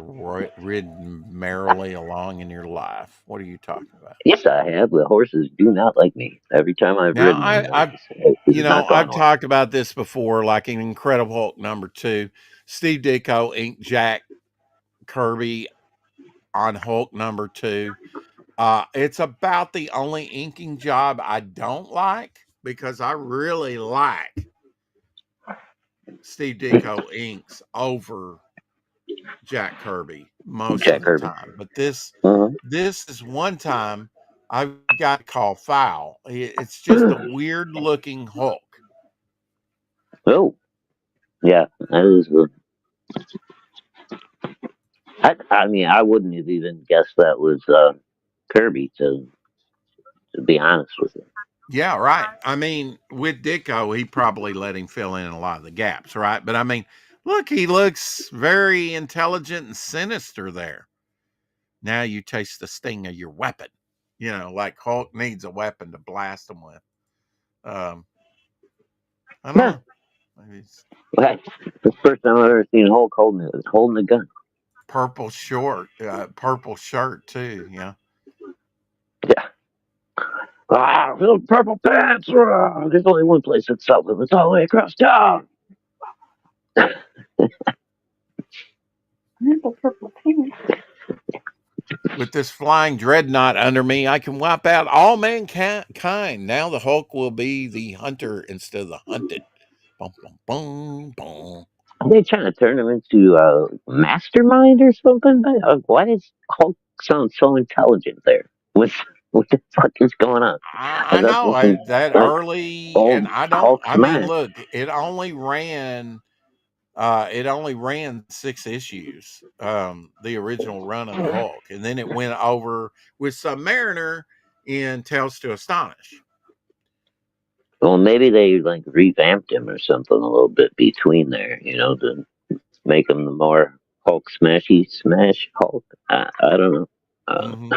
ridden merrily along in your life. What are you talking about? Yes, I have. The horses do not like me. Every time I've Now, ridden them, I've it has not gone I've well. talked about this before, like in Incredible Hulk #2, Steve Ditko inked Jack Kirby on Hulk #2. It's about the only inking job I don't like because I really like Steve Ditko inks over Jack Kirby most of Jack the Kirby. time. But this Uh-huh. this is one time I've got to call foul. It's just a weird looking Hulk. Oh, yeah, that is. I mean, I wouldn't have even guessed that was Kirby. To be honest with you. Yeah, right. I mean, with Ditko, he probably let him fill in a lot of the gaps, right? But I mean, look, he looks very intelligent and sinister there. Now you taste the sting of your weapon. You know, like Hulk needs a weapon to blast him with. Um, I don't Yeah, know. Maybe it's okay. This first time I've ever seen Hulk holding a gun. purple shirt too. Yeah. Yeah. Ah, little purple pants. Ah, there's only one place that sells them. It's all the way across town. Little purple pants. With this flying dreadnought under me, I can wipe out all mankind. Now the Hulk will be the hunter instead of the hunted. Boom, boom, boom, boom. Are they trying to turn him into a mastermind or something? Why does Hulk sound so intelligent there? What the fuck is going on? I I thought know this was that like early, and old I don't. Hulk I mean, smash. look, it only ran. It only ran 6 issues. The original run of the Hulk, and then it went over with Submariner in Tales to Astonish. Well, maybe they like revamped him or something a little bit between there, to make him the more Hulk smashy smash Hulk. I don't know. Uh, Hmm.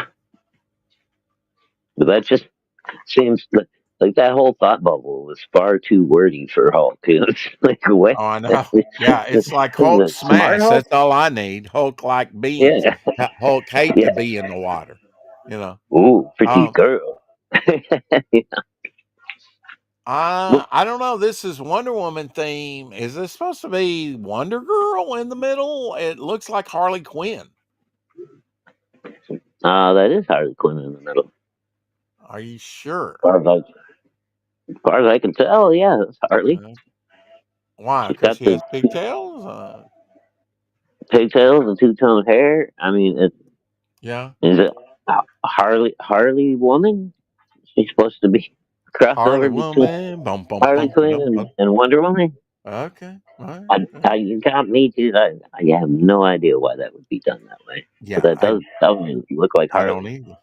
but that just seems like that whole thought bubble was far too wordy for Hulk. It's like what? Oh, I know. Yeah, it's like Hulk The smart smash. Hulk? That's all I need. Hulk like beans. Yeah, Hulk hate to yeah. be in the water. You know. Ooh, pretty Um, girl. I don't know. This is Wonder Woman theme. Is this supposed to be Wonder Girl in the middle? It looks like Harley Quinn. That is Harley Quinn in the middle. Are you sure? As far as I can tell, yeah, it's Harley. Uh, why? She's Because got she has the pigtails? pigtails and two-tone hair. I mean, Yeah. is it Harley woman? She's supposed to be a Harley crossover between Woman. Bum, bum, Harley bum, Quinn bum, and, bum. and Wonder Woman. Okay. All right. You got me too. I have no idea why that would be done that way. But Yeah. that doesn't look like I don't Harley. either.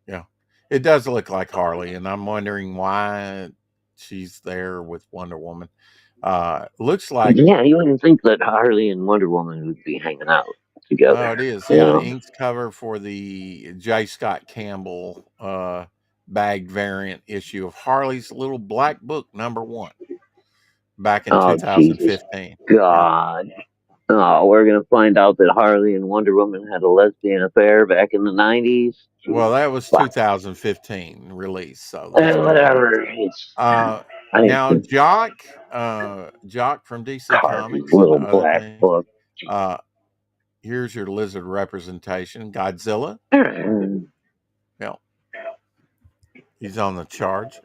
Yeah. It does look like Harley, and I'm wondering why she's there with Wonder Woman. Looks like, Yeah, you wouldn't think that Harley and Wonder Woman would be hanging out oh, it together. is. You Yeah. know? Ink's cover for the J. Scott Campbell bagged variant issue of Harley's Little Black Book #1 back in Oh Jesus 2015. Yeah. God! Oh, we're gonna find out that Harley and Wonder Woman had a lesbian affair back in the '90s. Well, that was Wow. 2015 release, so that's probably what Whatever. it's. Uh, I didn't Now think Jock from DC Harley's Comics and little other black things. book. Uh, Here's your lizard representation, Godzilla. Yeah, he's on the charge.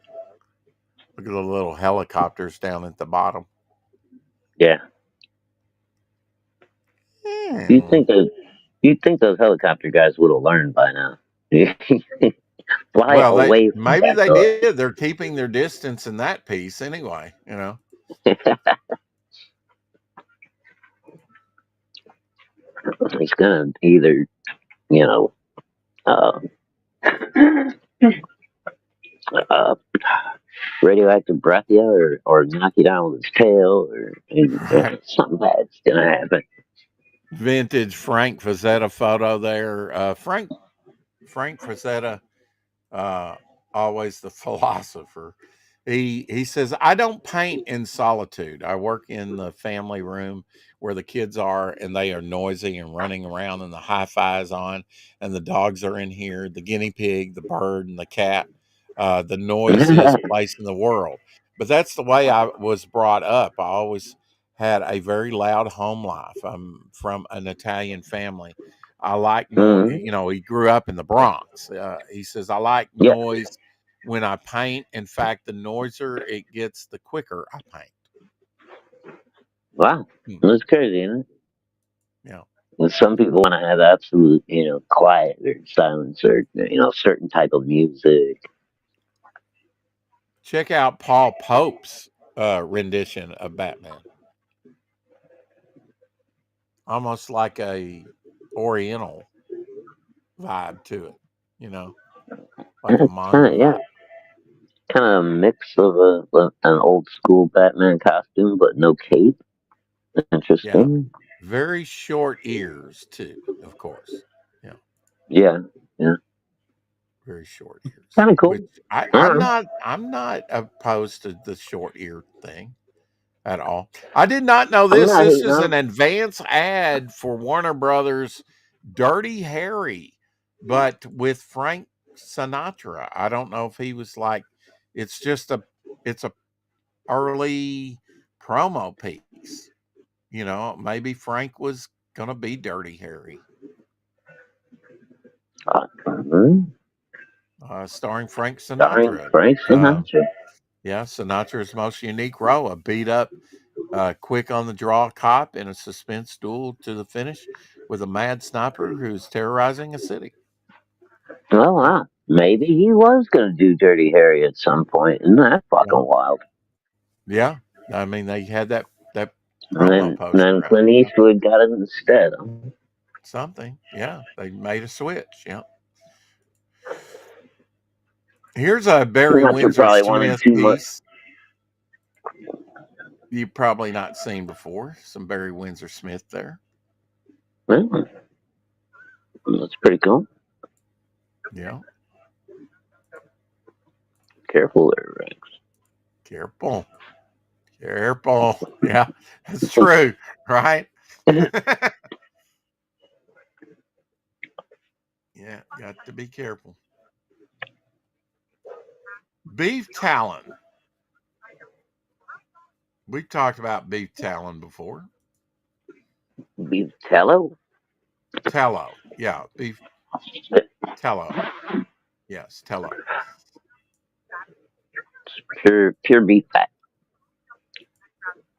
Look at the little helicopters down at the bottom. Yeah, you'd Hmm. think that you'd think those helicopter guys would have learned by now. Fly Well, away from maybe that they door. did. They're keeping their distance in that piece anyway. You know. He's gonna either, you know, uh, uh, radioactive breath you, or knock you down with his tail, or Right. something bad's gonna happen. Vintage Frank Frazetta photo there. Frank Frazetta, uh, always the philosopher. He says, I don't paint in solitude. I work in the family room where the kids are, and they are noisy and running around, and the hi-fi's on, and the dogs are in here, the guinea pig, the bird, and the cat, the noisiest place in the world. But that's the way I was brought up. I always had a very loud home life. I'm from an Italian family. I like noise. Mm-hmm. He grew up in the Bronx. He says, I like Yeah. noise when I paint. In fact, the noisier it gets, the quicker I paint. Wow. Hmm. That's crazy, isn't it? Yeah. And some people want to have absolute, quiet or silence or, certain type of music. Check out Paul Pope's rendition of Batman. Almost like a Oriental vibe to it, like a It's manga vibe. kind of a mix of an old school Batman costume, but no cape. Yeah. Interesting. Very short ears too, of course. Yeah. Yeah, yeah, Very short ears. kind of Which cool. I, I I'm don't know. not I'm not opposed to the short ear thing at all. I did not know I'm this. not This hating is on an advance ad for Warner Brothers Dirty Harry, but with Frank Sinatra. I don't know if he was like it's just a early promo piece. Maybe Frank was gonna be Dirty Harry. him. Starring Frank Starring Sinatra. Frank Uh, Sinatra. yeah, Sinatra's most unique role, a beat up, quick on the draw cop in a suspense duel to the finish with a mad sniper who's terrorizing a city. Well, Yeah, wow. Maybe he was going to do Dirty Harry at some point. Isn't that yeah, fucking wild? yeah. I mean, they had that And promo then poster out. Clint Yeah, Eastwood got it instead. something. Yeah, they made a switch. Yeah. Here's a Barry Sinatra Windsor probably wanted Smith too much. piece you've probably not seen before. Some Barry Windsor Smith there. Well, that's pretty cool. Yeah. Careful there, Rex. Careful. Careful. Yeah, that's true, right? Yeah, got to be careful. Beef talon. We've talked about beef talon before. Beef tallow? Tallow. Yeah, beef tallow. Yes, tallow. Pure beef fat.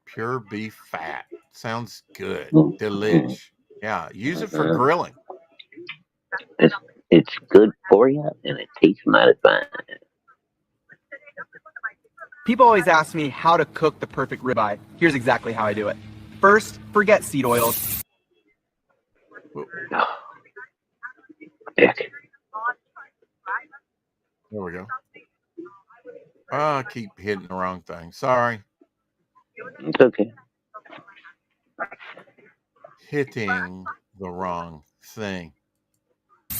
Pure beef fat. Sounds good. Mm-hmm. Delish. Yeah, use it for grilling. It's it's good for you, and it tastes mighty fine. People always ask me how to cook the perfect ribeye. Here's exactly how I do it. First, forget seed oils. Ick. There we go. I keep hitting the wrong thing. Sorry. It's okay. Hitting the wrong thing.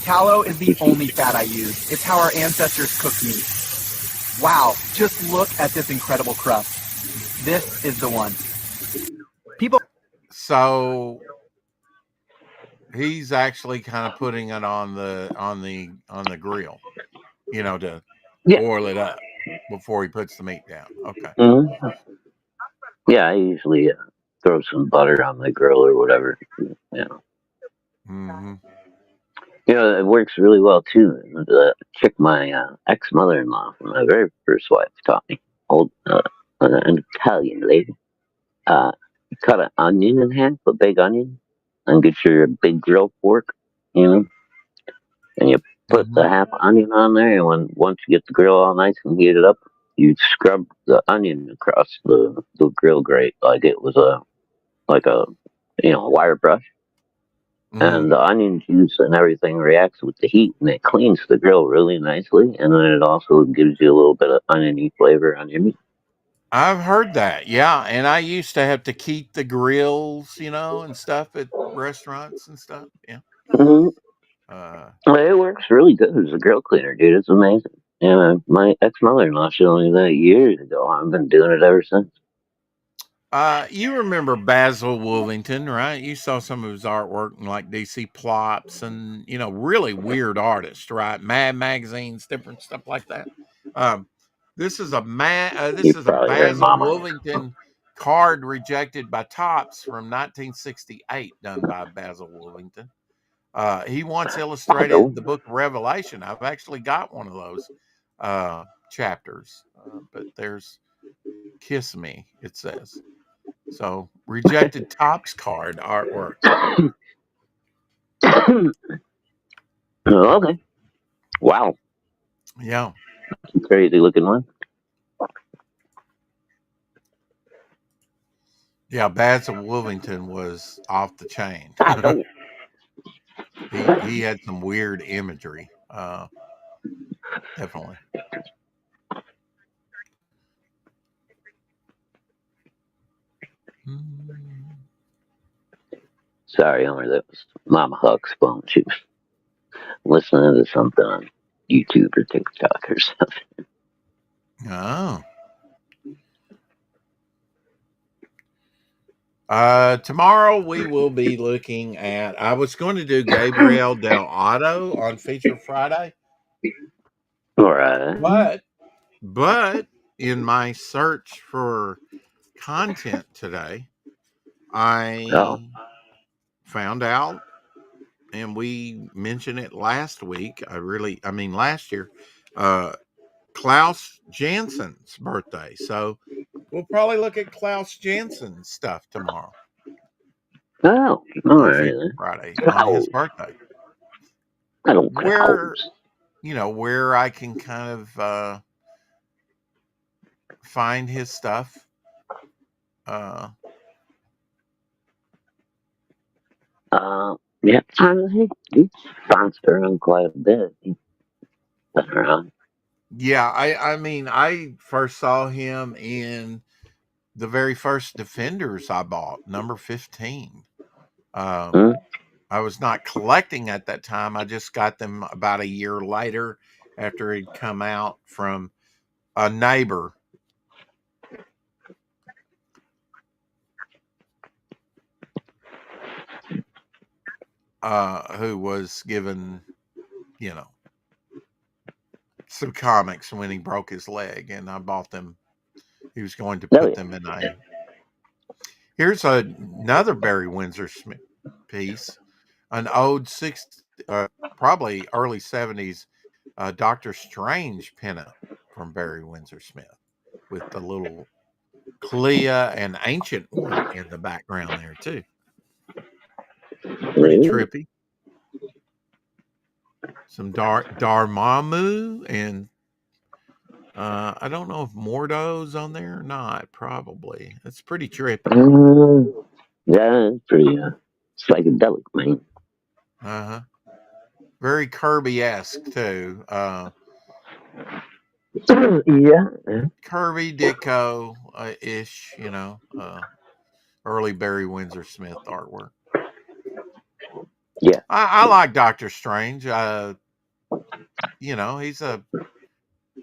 Tallow is the only fat I use. It's how our ancestors cooked meat. Wow, just look at this incredible crust. This is the one. People. So he's actually kind of putting it on the grill, to Yeah. oil it up before he puts the meat down. Okay. Mm-hmm. Yeah, I usually throw some butter on the grill or whatever. Mm-hmm. It works really well too. The chick my ex mother in law from my very first wife taught me. An Italian lady. Uh, cut an onion in half, a big onion, and get your big grill fork, and you put Mm-hmm. the half onion on there. And once you get the grill all nice and heated up, you scrub the onion across the grill grate like it was a wire brush. Mm-hmm. And the onion juice and everything reacts with the heat, and it cleans the grill really nicely. And then it also gives you a little bit of oniony flavor on your meat. I've heard that. Yeah, and I used to have to keep the grills, and stuff at restaurants and stuff. Yeah. Mm-hmm. Uh, Well, it works really good as a grill cleaner, dude. It's amazing. Yeah, my ex-mother-in-law showed me that years ago. I've been doing it ever since. You remember Basil Wolvington, right? You saw some of his artwork in like DC Plops and, really weird artists, right? Mad magazines, different stuff like that. This is a You this is a probably heard Basil Mama. Wolvington card rejected by Topps from 1968, done by Basil Wolvington. He once illustrated the book Revelation. I've actually got one of those chapters, but there's Kiss Me, it says. So rejected Topps card artwork. Okay. Wow. Yeah. Crazy looking one. Yeah, Basil Wolvington was off the chain. he had some weird imagery. Definitely. Sorry, Homer, that was Mama Huck's phone. She was listening to something on YouTube or TikTok or something. Oh. Tomorrow we will be looking at. I was going to do Gabriel Del Otto on Feature Friday, All right. but in my search for content today, I found out, and we mentioned it last week. Last year, Klaus Jansen's birthday. So we'll probably look at Klaus Jansen's stuff tomorrow. Oh, all On right. Feature Friday on his birthday. I don't Where I can kind of find his stuff. Yeah, he's bounced around quite a bit. He's been around. Yeah, I first saw him in the very first Defenders I bought, number 15. I was not collecting at that time. I just got them about a year later after he'd come out from a neighbor. Who was given, some comics when he broke his leg, and I bought them. He was going to put them in a. Here's another Barry Windsor Smith piece, an old probably early 70s Doctor Strange pinup from Barry Windsor Smith with the little Clea and Ancient One in the background there too. Pretty trippy. Some Dormammu and I don't know if Mordo's on there or not. Probably. It's pretty trippy. Yeah, it's pretty psychedelic, man. Very Kirby-esque too. Yeah. Kirby Ditko ish, early Barry Windsor Smith artwork. Yeah. I like Doctor Strange. He's a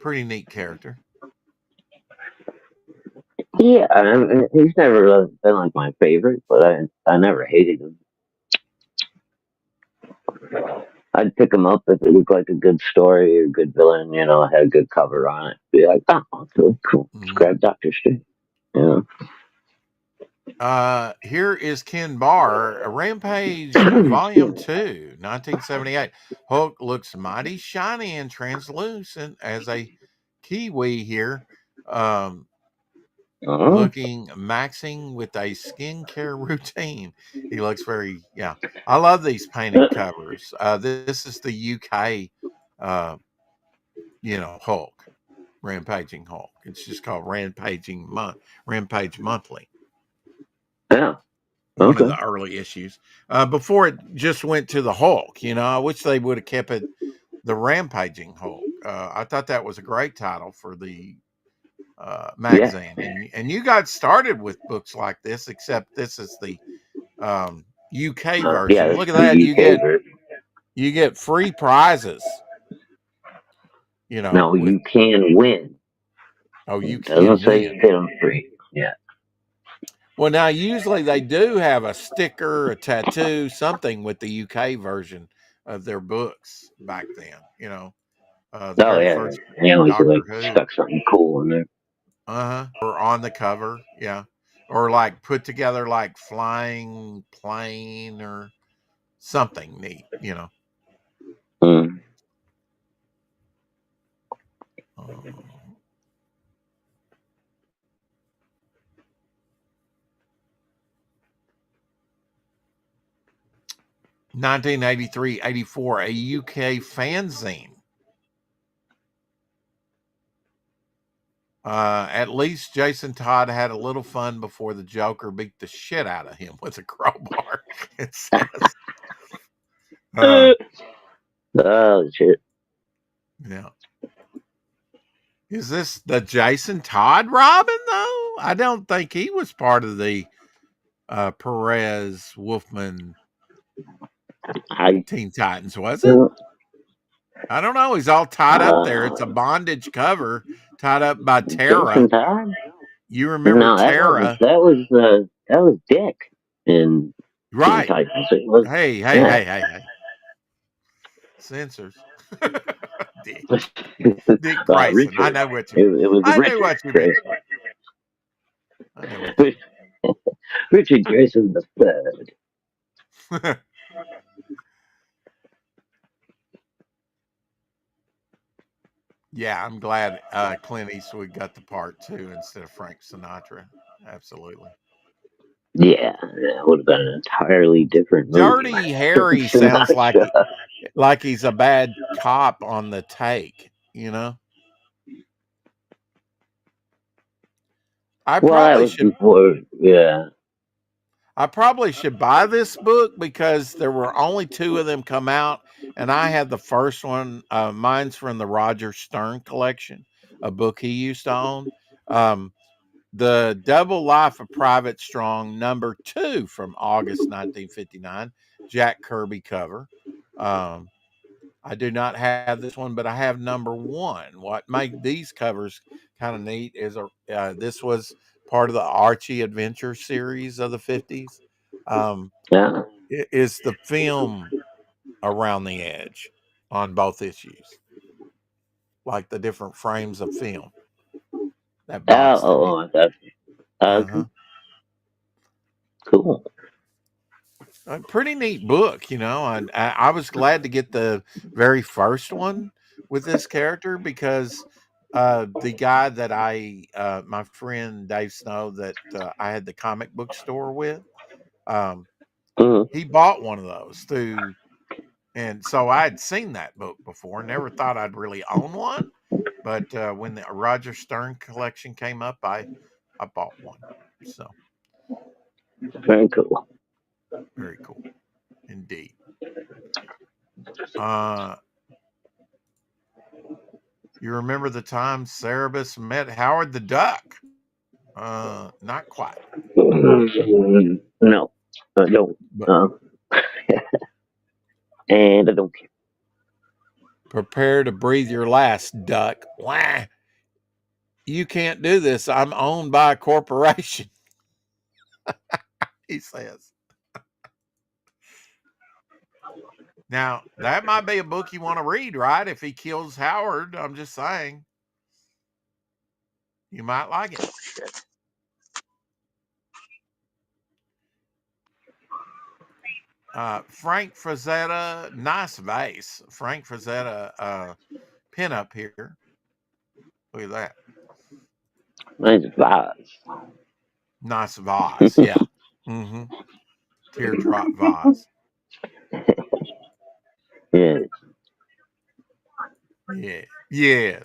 pretty neat character. Yeah, he's never really been like my favorite, but I never hated him. I'd pick him up if it looked like a good story or a good villain, had a good cover on it. Be like, oh, that's really cool. Let's grab Doctor Strange. Here is Ken Barr, Rampage Volume 2, 1978. Hulk looks mighty shiny and translucent as a Kiwi here. Looking maxing with a skincare routine. He looks very, I love these painted covers. This is the UK, Hulk, Rampaging Hulk. It's just called Rampage Monthly. Yeah. One of the early issues. Before it just went to the Hulk, I wish they would have kept it the Rampaging Hulk. I thought that was a great title for the magazine. Yeah. And you got started with books like this, except this is the UK version. Yeah, look at that. You get free prizes. You know, No, you can win. you It doesn't can say you win. get them free. Yeah. Well, now usually they do have a sticker, a tattoo, something with the UK version of their books back then. You know, the Oh very yeah. first They always Doctor like Who. stuck something cool in there. Or on the cover, yeah, or like put together like flying plane or something neat. You know. Mm. 1983-84, a UK fanzine. At least Jason Todd had a little fun before the Joker beat the shit out of him with a crowbar. It says. Oh shit. Yeah. Is this the Jason Todd Robin though? I don't think he was part of the Perez Wolfman Teen Titans, was it? I don't know. He's all tied up there. It's a bondage cover tied up by Tara. Jason Todd? You remember No, Tara? that was Dick in Right. Teen Titans. It was, Hey. Censors. Dick Grayson. Richard. I know what you mean. It was I Richard know what you Grayson. mean. I know what you mean. Richard Grayson the third. Yeah, I'm glad Clint Eastwood got the part too instead of Frank Sinatra. Absolutely. Yeah, that would have been an entirely different movie. Dirty Harry sounds like he's a bad cop on the take, you know? I probably should buy this book because there were only 2 of them come out, and I had the first one. Mine's from the Roger Stern collection, a book he used to own. The Double Life of Private Strong, number 2 from August 1959, Jack Kirby cover. I do not have this one, but I have number 1. What made these covers kind of neat is this was part of the Archie Adventure series of the 50s. It is the film around the edge on both issues, like the different frames of film. That box. Cool. A pretty neat book, you know. And I was glad to get the very first one with this character because the guy that my friend Dave Snow, that I had the comic book store with, he bought one of those too. And so I had seen that book before, never thought I'd really own one. But when the Roger Stern collection came up, I bought one. So very cool. Very cool. Indeed. You remember the time Cerebus met Howard the Duck? Not quite. No, I don't. And I don't care. Prepare to breathe your last, Duck. Wah! You can't do this. I'm owned by a corporation. He says. Now, that might be a book you want to read, right? If he kills Howard, I'm just saying. You might like it. Frank Frazetta, nice vase. Frank Frazetta pinup here. Look at that. Nice vase. Nice vase, yeah. Mm-hmm. Teardrop vase. Yes. Yeah. Yes.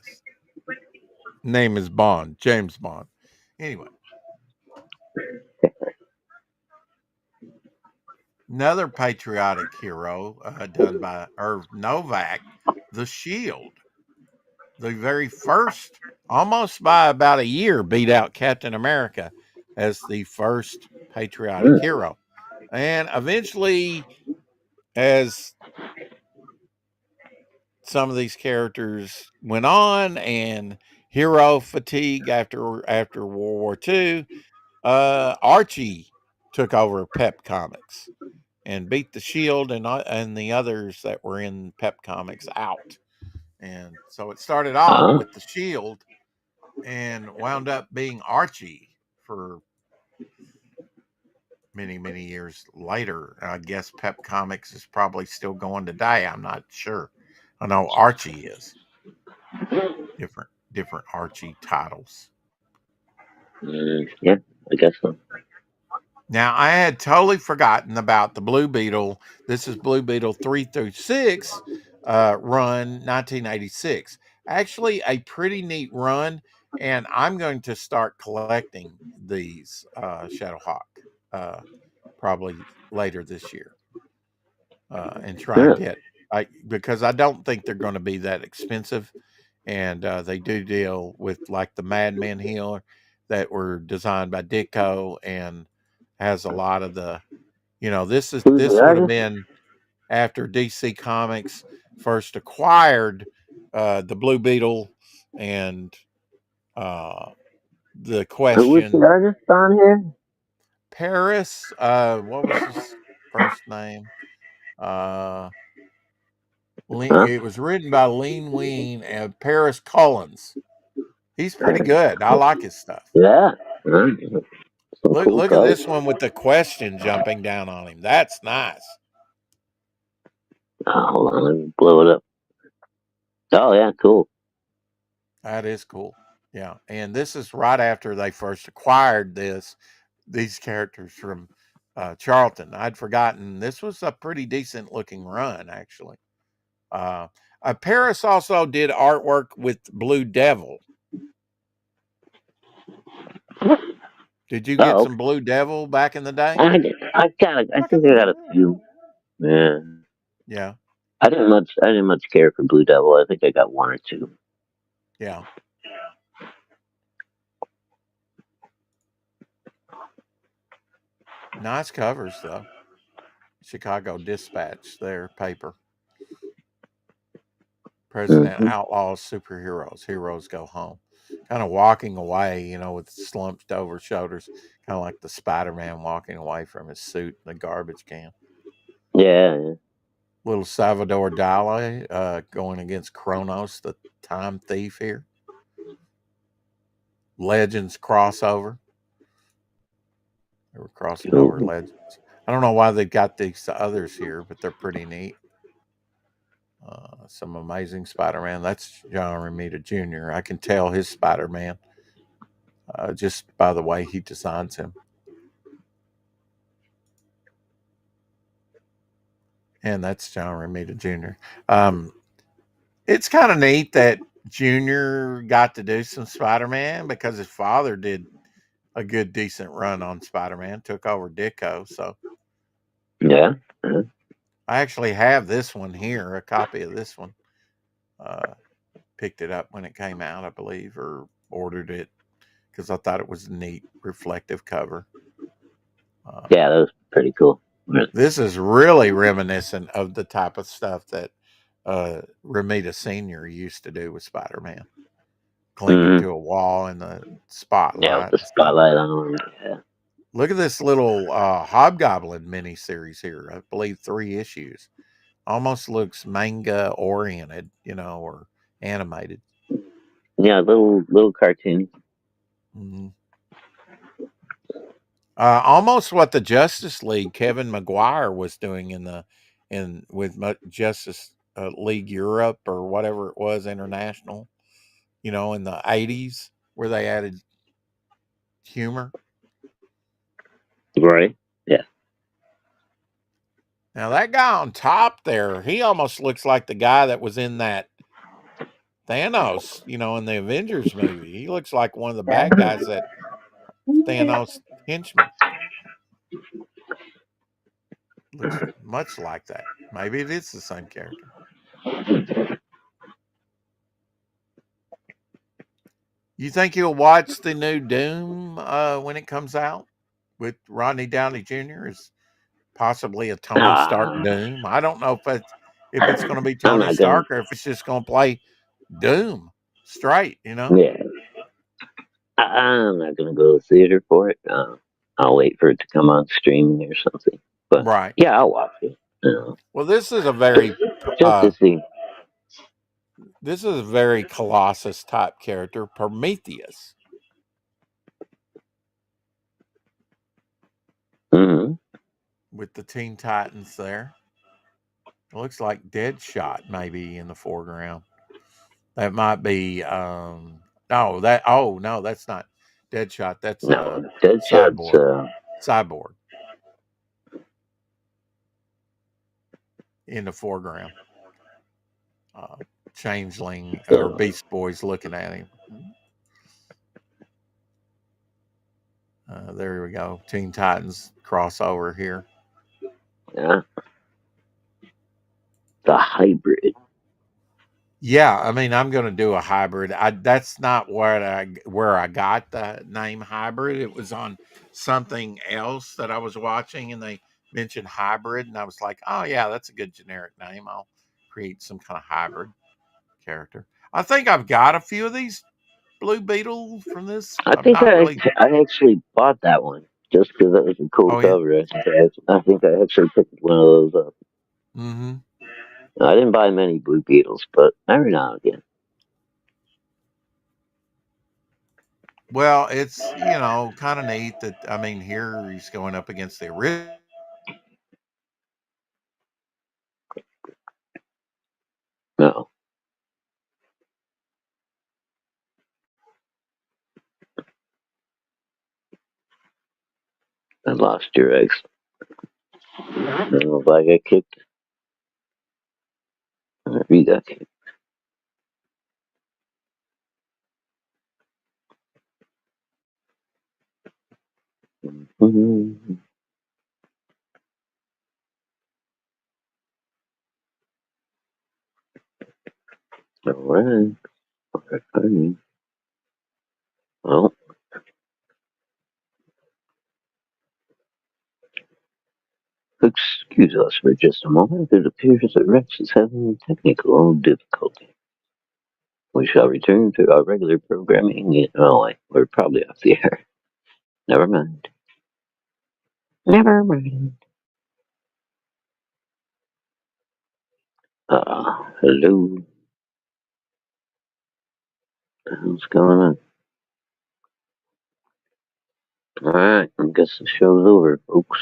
Name is Bond, James Bond. Anyway. Another patriotic hero done by Irv Novak, The Shield. The very first, almost by about a year, beat out Captain America as the first patriotic hero. And eventually, as some of these characters went on, and hero fatigue after World War II, Archie took over Pep Comics and beat the Shield and the others that were in Pep Comics out. And so it started off with the Shield and wound up being Archie for many, many years later. I guess Pep Comics is probably still going today. I'm not sure. I know Archie is. Different Archie titles. Yeah, I guess so. Now, I had totally forgotten about the Blue Beetle. This is Blue Beetle 3 through 6 run, 1986. Actually, a pretty neat run, and I'm going to start collecting these Shadowhawk probably later this year and try and get, because I don't think they're going to be that expensive, and they do deal with like the Madman Healer that were designed by Ditko and has a lot of the, this would have been after DC Comics first acquired the Blue Beetle and the Question. Who was the artist on here? Paris. What was his first name? It was written by Lean Ween and Paris Collins. He's pretty good. I like his stuff. Yeah. Look at this one with the Question jumping down on him. That's nice. Hold on, let me blow it up. Oh yeah, cool. That is cool. Yeah, and this is right after they first acquired these characters from Charlton. I'd forgotten this was a pretty decent looking run, actually. Paris also did artwork with Blue Devil. Did you get some Blue Devil back in the day? I think I got a few. Yeah. Yeah. I didn't much care for Blue Devil. I think I got one or two. Yeah. Nice covers though. Chicago Dispatch, their paper. President outlaws superheroes. Heroes go home. Kind of walking away, with slumped over shoulders, kind of like the Spider-Man walking away from his suit in the garbage can. Yeah. Little Salvador Dali going against Kronos, the time thief here. Legends crossover. They were crossing over Legends. I don't know why they got these others here, but they're pretty neat. Some amazing Spider-Man. That's John Romita Jr. I can tell his Spider-Man just by the way he designs him. And that's John Romita Jr. It's kind of neat that Jr. got to do some Spider-Man because his father did a good, decent run on Spider-Man, took over Ditko. So, yeah. I actually have this one here, a copy of this one. Picked it up when it came out, I believe, or ordered it because I thought it was a neat, reflective cover. Yeah, that was pretty cool. This is really reminiscent of the type of stuff that Romita Sr. used to do with Spider-Man. Clinging to a wall in the spotlight. Yeah, with the spotlight on. Yeah. Look at this little Hobgoblin miniseries here. I believe 3 issues. Almost looks manga oriented, or animated. Yeah, little cartoon. Mm-hmm. Almost what the Justice League Kevin Maguire was doing with Justice League Europe or whatever it was, International. In the 80s where they added humor. Right. Yeah. Now that guy on top there, he almost looks like the guy that was in that Thanos, in the Avengers movie. He looks like one of the bad guys that Thanos henchman. Looks much like that. Maybe it is the same character. You think you'll watch the new Doom when it comes out with Rodney Downey Jr. as possibly a Tony Stark Doom? I don't know if if it's going to be I'm Tony not gonna. Stark or if it's just going to play Doom straight, Yeah, I'm not gonna go to the theater for it. I'll wait for it to come on streaming or something. But Right. yeah, I'll watch it. You know, Well, this is a very just to see. Colossus type character, Prometheus, Hmm. with the Teen Titans there. It looks like Deadshot maybe in the foreground. That might be no, that's not Deadshot. That's No, Deadshot's. Cyborg. Cyborg in the foreground. Changeling or Beast Boy's looking at him. There we go. Teen Titans crossover here. Yeah, the hybrid. Yeah, I mean, I'm going to do a hybrid. That's not where I got the name hybrid. It was on something else that I was watching, and they mentioned hybrid, and I was like, oh yeah, that's a good generic name. I'll create some kind of hybrid character. I think I've got a few of these Blue Beetle from this. I I'm think not really. I actually bought that one just because that was a cool Oh yeah. cover. I think I actually picked one of those up. Mm-hmm. I didn't buy many Blue Beetles, but every now and again. Well, it's kind of neat that I mean here he's going up against the original. No, I lost your eggs. I don't know if I got kicked. Or if you got kicked. Mm-hmm. All right. Okay. Well, excuse us for just a moment. It appears that Rex is having technical difficulty. We shall return to our regular programming. Oh, wait, we're probably off the air. Never mind. Never mind. Hello. What's going on? All right, I guess the show's over, folks.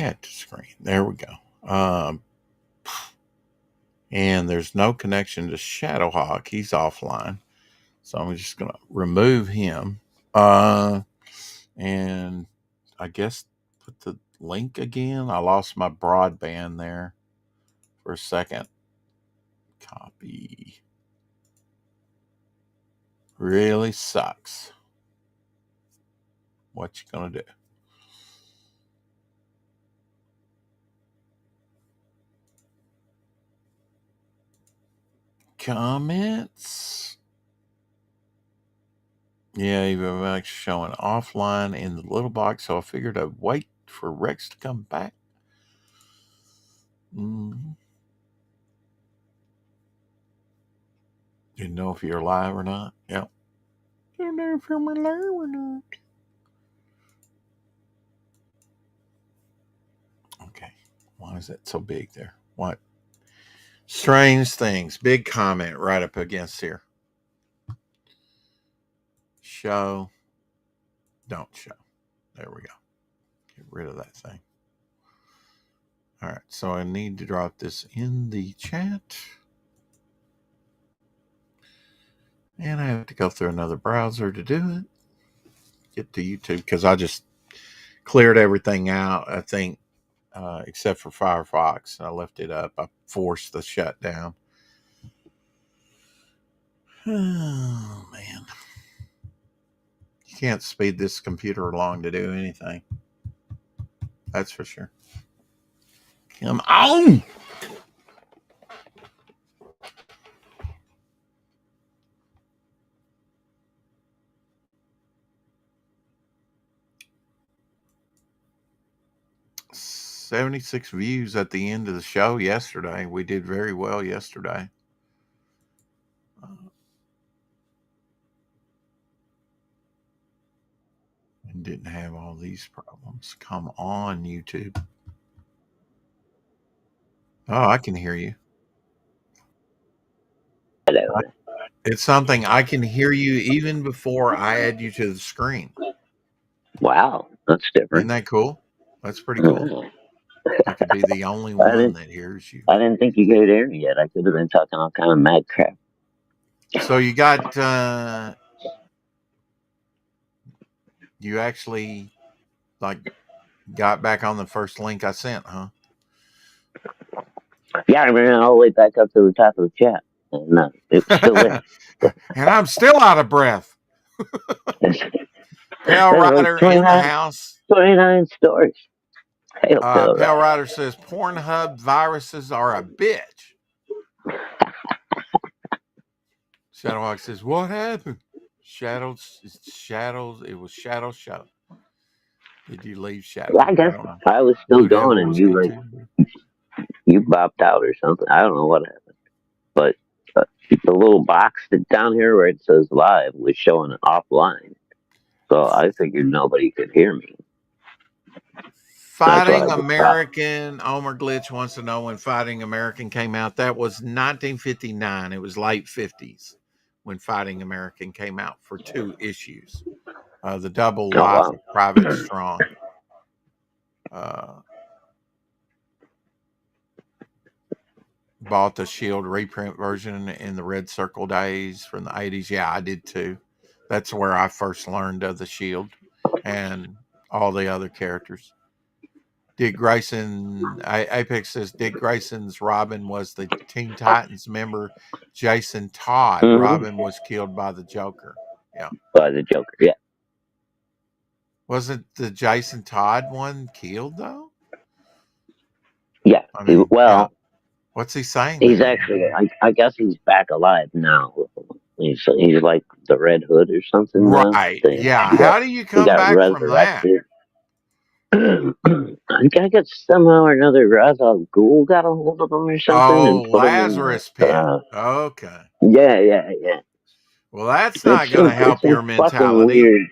chat to screen. There we go. And there's no connection to Shadowhawk. He's offline. So I'm just going to remove him. And I guess put the link again. I lost my broadband there for a second. Copy. Really sucks. What you going to do? Comments. Yeah, even like showing offline in the little box, so I figured I'd wait for Rex to come back. Didn't know if you're live or not. Yep. Don't know if you're live or not. Okay. Why is that so big there? What? Strange things. Big comment right up against here. Show. Don't show. There we go. Get rid of that thing. All right. So I need to drop this in the chat. And I have to go through another browser to do it. Get to YouTube because I just cleared everything out, I think, except for Firefox. I left it up. I forced the shutdown. Oh, man. You can't speed this computer along to do anything. That's for sure. Come on! $76 views at the end of the show yesterday. We did very well yesterday. And didn't have all these problems. Come on, YouTube. Oh, I can hear you. Hello. It's something I can hear you even before I add you to the screen. Wow, that's different. Isn't that cool? That's pretty cool. I could be the only one that hears you. I didn't think you could hear me yet. I could have been talking all kind of mad crap. So you got, you actually, like, got back on the first link I sent, huh? Yeah, I ran all the way back up to the top of the chat. And it was still there. And I'm still out of breath. Pale Rider in the house. 29 stories. Pale Rider says Pornhub viruses are a bitch. Shadowhawk says, what happened? Shadows. It was Shadow Show. Did you leave Shadow? Yeah, I guess I was still going and you bopped out or something. I don't know what happened. But the little box down here where it says live was showing offline. So I figured nobody could hear me. Fighting American, Omer Glitch wants to know when Fighting American came out. That was 1959. It was late 50s when Fighting American came out for 2 issues. The double life of Private Strong. Bought the Shield reprint version in the Red Circle days from the 80s. Yeah, I did too. That's where I first learned of the Shield and all the other characters. Dick Grayson, Apex says Dick Grayson's Robin was the Teen Titans member Jason Todd. Mm-hmm. Robin was killed by the Joker. Yeah. By the Joker, yeah. Wasn't the Jason Todd one killed, though? Yeah. I mean, well... What's he saying? He's actually, I guess he's back alive now. He's like the Red Hood or something. Right. Yeah. How do you come back from that? I guess somehow or another Ra's al Ghul got a hold of him or something. Oh, Lazarus Pit. Okay. Yeah. Well, that's not going to help your mentality. Weird.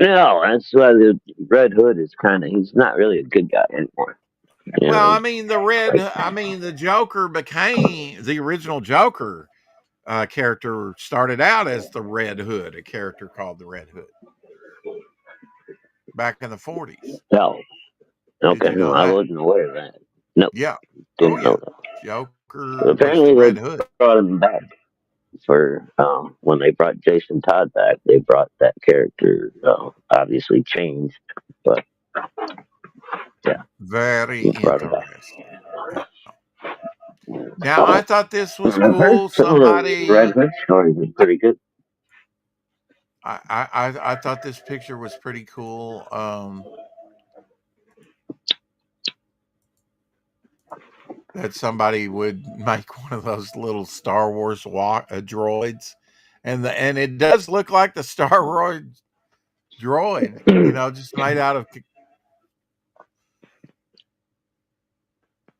No, that's why the Red Hood is he's not really a good guy anymore. Well, I mean, the Joker became the original Joker character started out as the Red Hood, a character called the Red Hood back in the 40s. No. Did Okay, you no, know I that? wasn't aware of that. Nope, Yeah. Oh didn't yeah. know that. But Joker was the apparently, Red they Hood. brought him back for when they brought Jason Todd back. They brought that character obviously changed, but yeah, Very he brought it back. interesting. Yeah. Now I thought this was I've heard cool. some of the Red Somebody, Hood stories are pretty good. I thought this picture was pretty cool. That somebody would make one of those little Star Wars droids, and it does look like the Star Wars droid, just made out of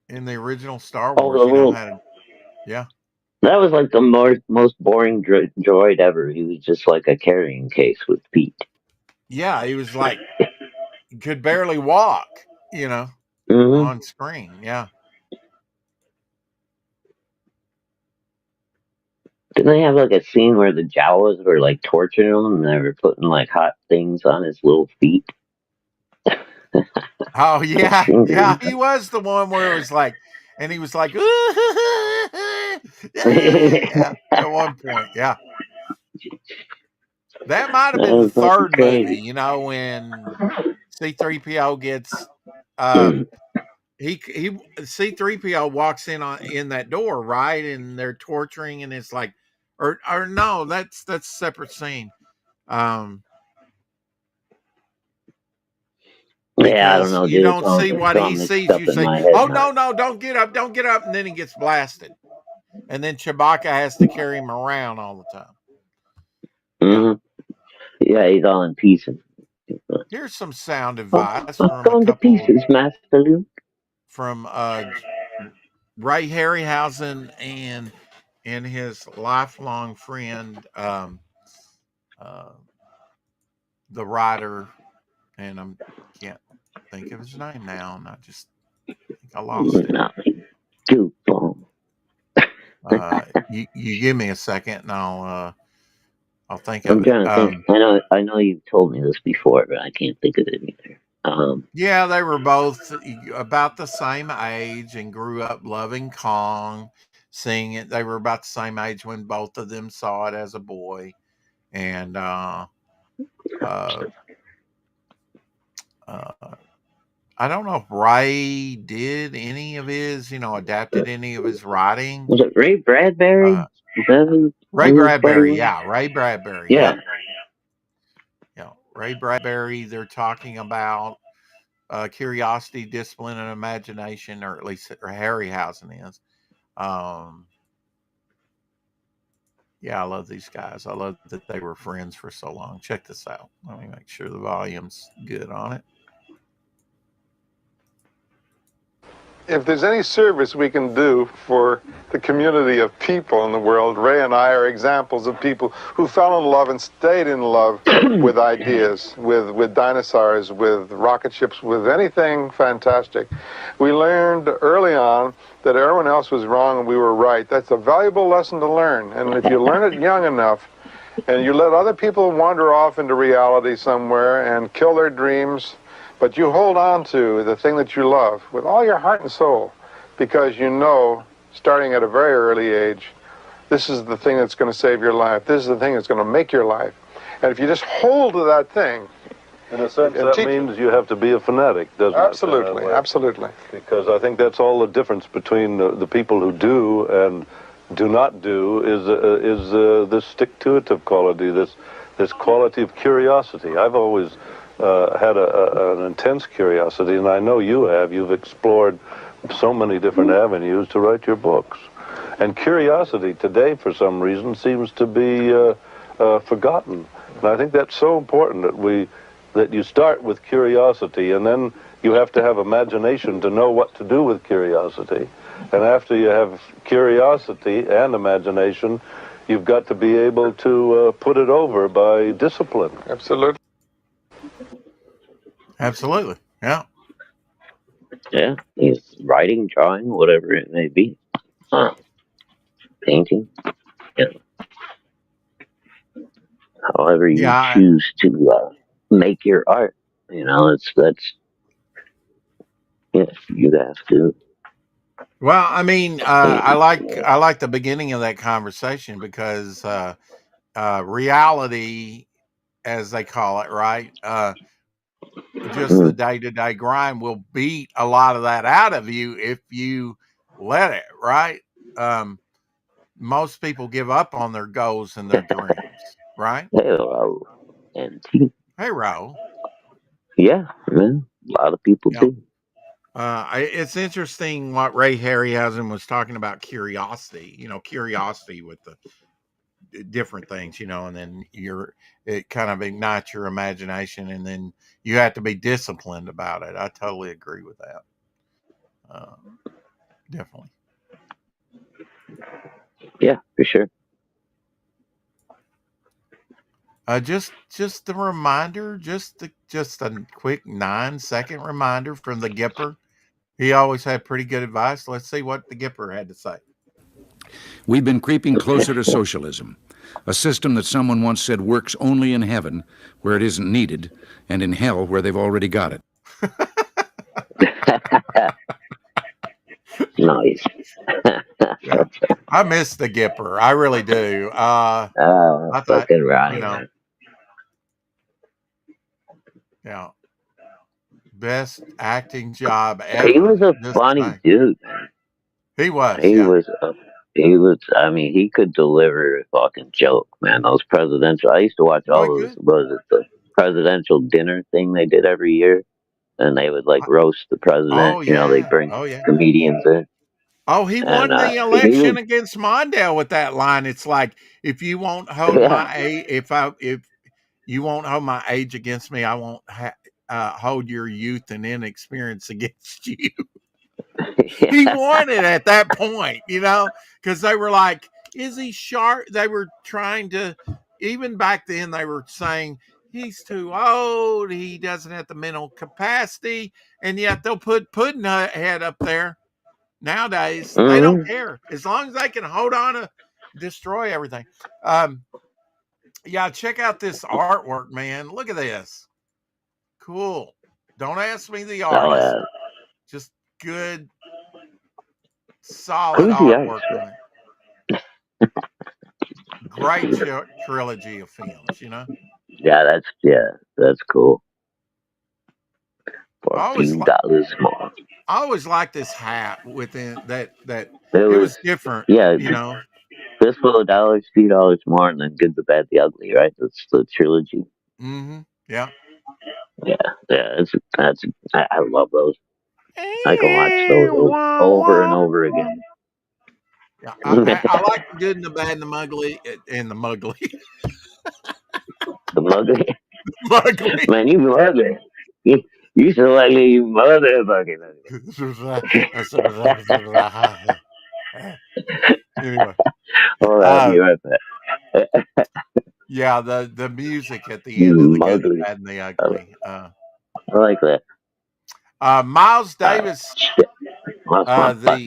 in the original Star All the Wars. little Had yeah. that was like the most boring droid ever. He was just like a carrying case with feet. Yeah, he was like could barely walk, Hmm. on screen. Yeah. Didn't they have like a scene where the Jawas were like torturing him and they were putting like hot things on his little feet? Oh Like yeah, fingers. yeah. He was the one where it was like, and he was like, yeah. At one point, yeah. That might have That been the was fucking third movie. crazy. When C-3PO gets Mm. he C-3PO walks in that door, right? And they're torturing, and it's like, or no, that's a separate scene. Yeah, I don't Because know, you dude. don't see what It's all he mixed sees. up You in say, my head "Oh now. no, no, don't get up!" And then he gets blasted, and then Chewbacca has to carry him around all the time. Yeah, Hmm. Yeah, he's all in pieces. here's some sound Oh, advice I'm from a going to couple pieces, Master Luke. from Ray Harryhausen and his lifelong friend, uh, the writer, and I can't think of his name now, and I just think I lost it. Nothing. Goofball. You give me a second, and I'll think of I'm it. trying to think. I know you've told me this before, but I can't think of it either. Yeah, they were both about the same age and grew up loving Kong, seeing it. They were about the same age when both of them saw it as a boy, and uh, uh, I don't know if Ray did any of his, adapted any of his writing. Was it Ray Bradbury? Uh, Is that who Ray he was Bradbury, playing? yeah, Ray Bradbury, Yeah. yeah, Ray Bradbury. They're talking about curiosity, discipline, and imagination, or at least Harryhausen is. Um, yeah, I love these guys. I love that they were friends for so long. Check this out. Let me make sure the volume's good on it. If there's any service we can do for the community of people in the world, Ray and I are examples of people who fell in love and stayed in love with ideas, with dinosaurs, with rocket ships, with anything fantastic. We learned early on that everyone else was wrong and we were right. That's a valuable lesson to learn. And if you learn it young enough, and you let other people wander off into reality somewhere and kill their dreams, but you hold on to the thing that you love with all your heart and soul, because you know, starting at a very early age, this is the thing that's going to save your life. This is the thing that's going to make your life. And if you just hold to that thing, in a sense, that means you have to be a fanatic, doesn't it? Absolutely, absolutely. Because I think that's all the difference between the people who do and do not do is this stick-to-itiveness quality, this quality of curiosity. I've always had an intense curiosity, and I know you have. You've explored so many different avenues to write your books. And curiosity today, for some reason, seems to be forgotten. And I think that's so important that you start with curiosity, and then you have to have imagination to know what to do with curiosity. And after you have curiosity and imagination, you've got to be able to put it over by discipline. Absolutely. Absolutely. Yeah. Yeah. He's writing, drawing, whatever it may be. Painting. Yeah. However you Yeah. choose to make your art. That's Yes, you have to. Well, I mean, I And, like the beginning of that conversation because reality, as they call it, right? Just the mm, day to day grind will beat a lot of that out of you if you let it, right? Um, most people give up on their goals and their dreams, right? hell, and Hey, Ro. yeah, man, a lot of people Yeah. do. It's interesting what Ray Harryhausen was talking about curiosity, curiosity with the different things, and then it kind of ignites your imagination, and then you have to be disciplined about it. I totally agree with that. Uh, Definitely. Yeah, for sure. Just a reminder, just a quick 9-second reminder from the Gipper. He always had pretty good advice. Let's see what the Gipper had to say. We've been creeping closer to socialism, a system that someone once said works only in heaven, where it isn't needed, and in hell, where they've already got it. Nice. Yeah, I miss the Gipper. I really do. I thought, Fucking you right, know, man. yeah, best acting job He was ever. a Just funny saying. dude, man. He was, He yeah. was a, he was. I mean, he could deliver a fucking joke, man. Those presidential. I used to watch Oh, he all those. could. Was it the presidential dinner thing they did every year? And they would like I- roast the president. Oh, They yeah. bring Oh, yeah. comedians in, Oh, he and won the he was, election against Mondale with that line. It's like, if you won't hold yeah, my age, if you won't hold my age against me, I won't hold your youth and inexperience against you. He yeah, won it at that point, because they were like, is he sharp? They were trying to, even back then, they were saying, he's too old. He doesn't have the mental capacity. And yet they'll put Pudd'nhead up there. Nowadays, they don't mm, care. As long as they can hold on to destroy everything. Um, yeah, check out this artwork, man. Look at this. Cool. Don't ask me the oh artist. yeah. Just good, solid Who's the artist? artwork on it. Great trilogy of films. That's cool. For I a always few li- dollars more. I always liked this hat within that It it was, was different, yeah, you know. fistful of dollars, $2 more, and then Good, the Bad, the Ugly, right? That's the trilogy. Yeah. Yeah, yeah, I love those. I can watch those over and over again. Yeah, I like the good and the bad and the mugly and the mugly. The mother, Mugly. man, you mother. You so like you motherfucking. Anyway, Hold on, I'll uh, be right back. yeah, the music at the You end of the good, the mugly. bad, and the I ugly. like that. Miles Uh, Davis, shit, lost my button.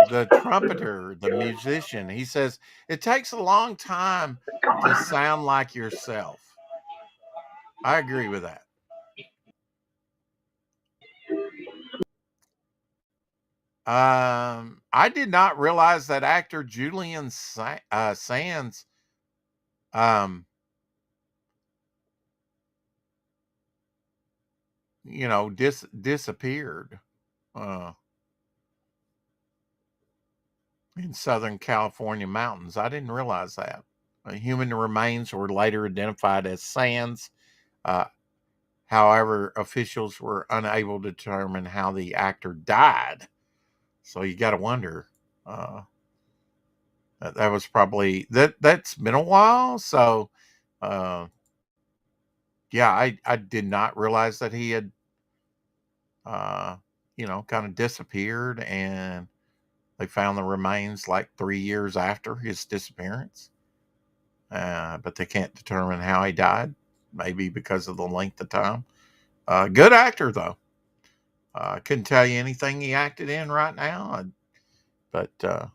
the trumpeter, the musician, he says it takes a long time to sound like yourself. I agree with that. I did not realize that actor Julian Sands um, disappeared uh, in Southern California mountains. I didn't realize that. Human remains were later identified as Sands. Uh, However, officials were unable to determine how the actor died. So you got to wonder. Uh, that was probably that's been a while. So, uh, yeah, I did not realize that he had, kind of disappeared, and they found the remains like 3 years after his disappearance. But they can't determine how he died. Maybe because of the length of time. Good actor though. I couldn't tell you anything he acted in right now, but a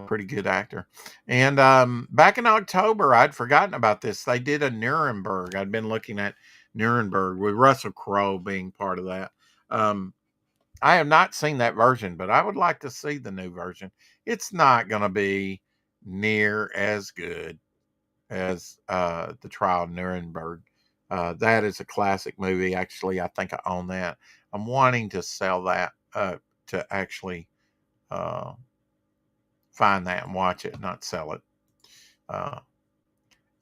pretty good actor. And back in October, I'd forgotten about this. They did a Nuremberg. I'd been looking at Nuremberg with Russell Crowe being part of that. I have not seen that version, but I would like to see the new version. It's not going to be near as good as the Trial of Nuremberg. That is a classic movie. Actually, I think I own that. I'm wanting to sell that to actually find that and watch it, not sell it.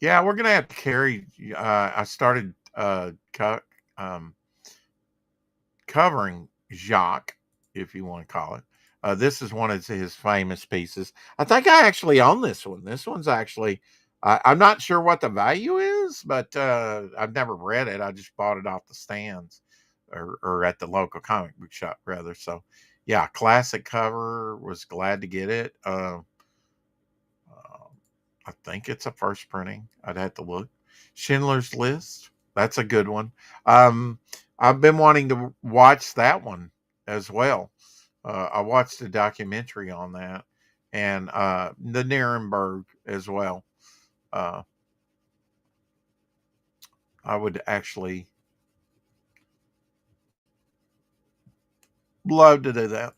Yeah, we're gonna have to carry. I started covering Jacques, if you want to call it. This is one of his famous pieces. I think I actually own this one. This one's actually, I'm not sure what the value is, but I've never read it. I just bought it off the stands or at the local comic book shop, rather. So, yeah, classic cover. Was glad to get it. I think it's a first printing. I'd have to look. Schindler's List. That's a good one. I've been wanting to watch that one as well. I watched a documentary on that and the Nuremberg as well. I would actually love to do that.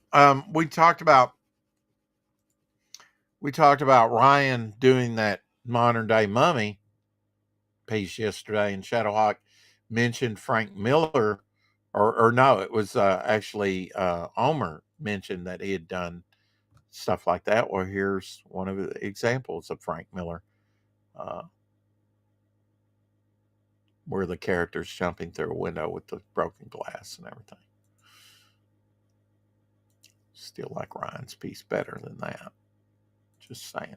We talked about Ryan doing that modern day mummy piece yesterday, and Shadowhawk mentioned Frank Miller, or no, it was actually Omer mentioned that he had done stuff like that. Well, here's one of the examples of Frank Miller, where the character's jumping through a window with the broken glass and everything. Still like Ryan's piece better than that. Just saying.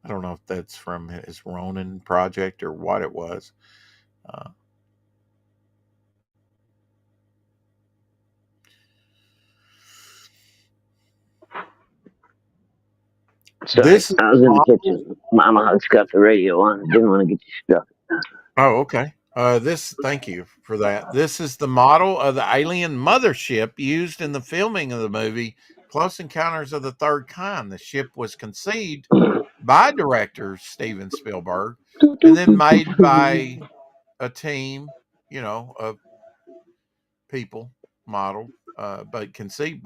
I don't know if that's from his Ronin project or what it was. Sorry, This is I was in the kitchen. Mama Huck's got the radio on. Didn't want to get you stuck. Oh, okay. Thank you for that. This is the model of the alien mothership used in the filming of the movie Close Encounters of the Third Kind. The ship was conceived by director Steven Spielberg and then made by a team, of people, modeled, but conceived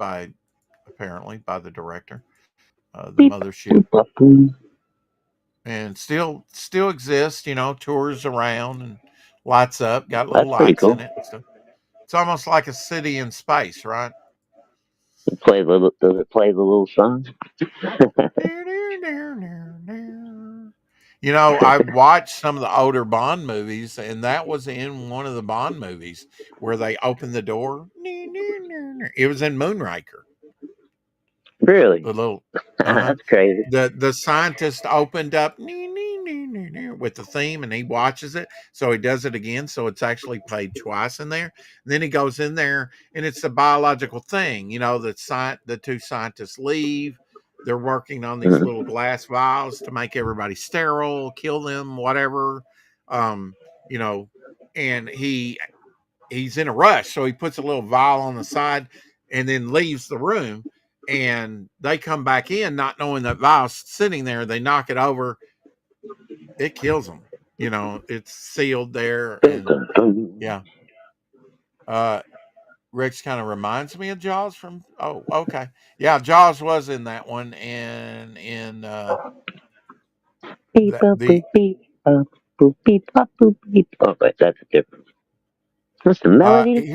apparently by the director, the mothership. And still exists, tours around and lights up, got little That's pretty lights cool. in it. So it's almost like a city in space, right? Does it play the little song? I watched some of the older Bond movies, and that was in one of the Bond movies where they opened the door. It was in Moonraker. Really? The little That's crazy. the scientist opened up with the theme, and he watches it, so he does it again, so it's actually played twice in there. And then he goes in there, and it's a biological thing. The two scientists leave. They're working on these little glass vials to make everybody sterile, kill them, whatever. Um, you know, and he's in a rush, so he puts a little vial on the side and then leaves the room. And they come back in not knowing that vial's sitting there. They knock it over. It kills them. It's sealed there. And yeah. Rex kind of reminds me of Jaws from, oh, okay. Yeah, Jaws was in that one. And in Beep, boop, beep, boop, beep, pop, boop, beep. Oh, but that's different. What's the melody?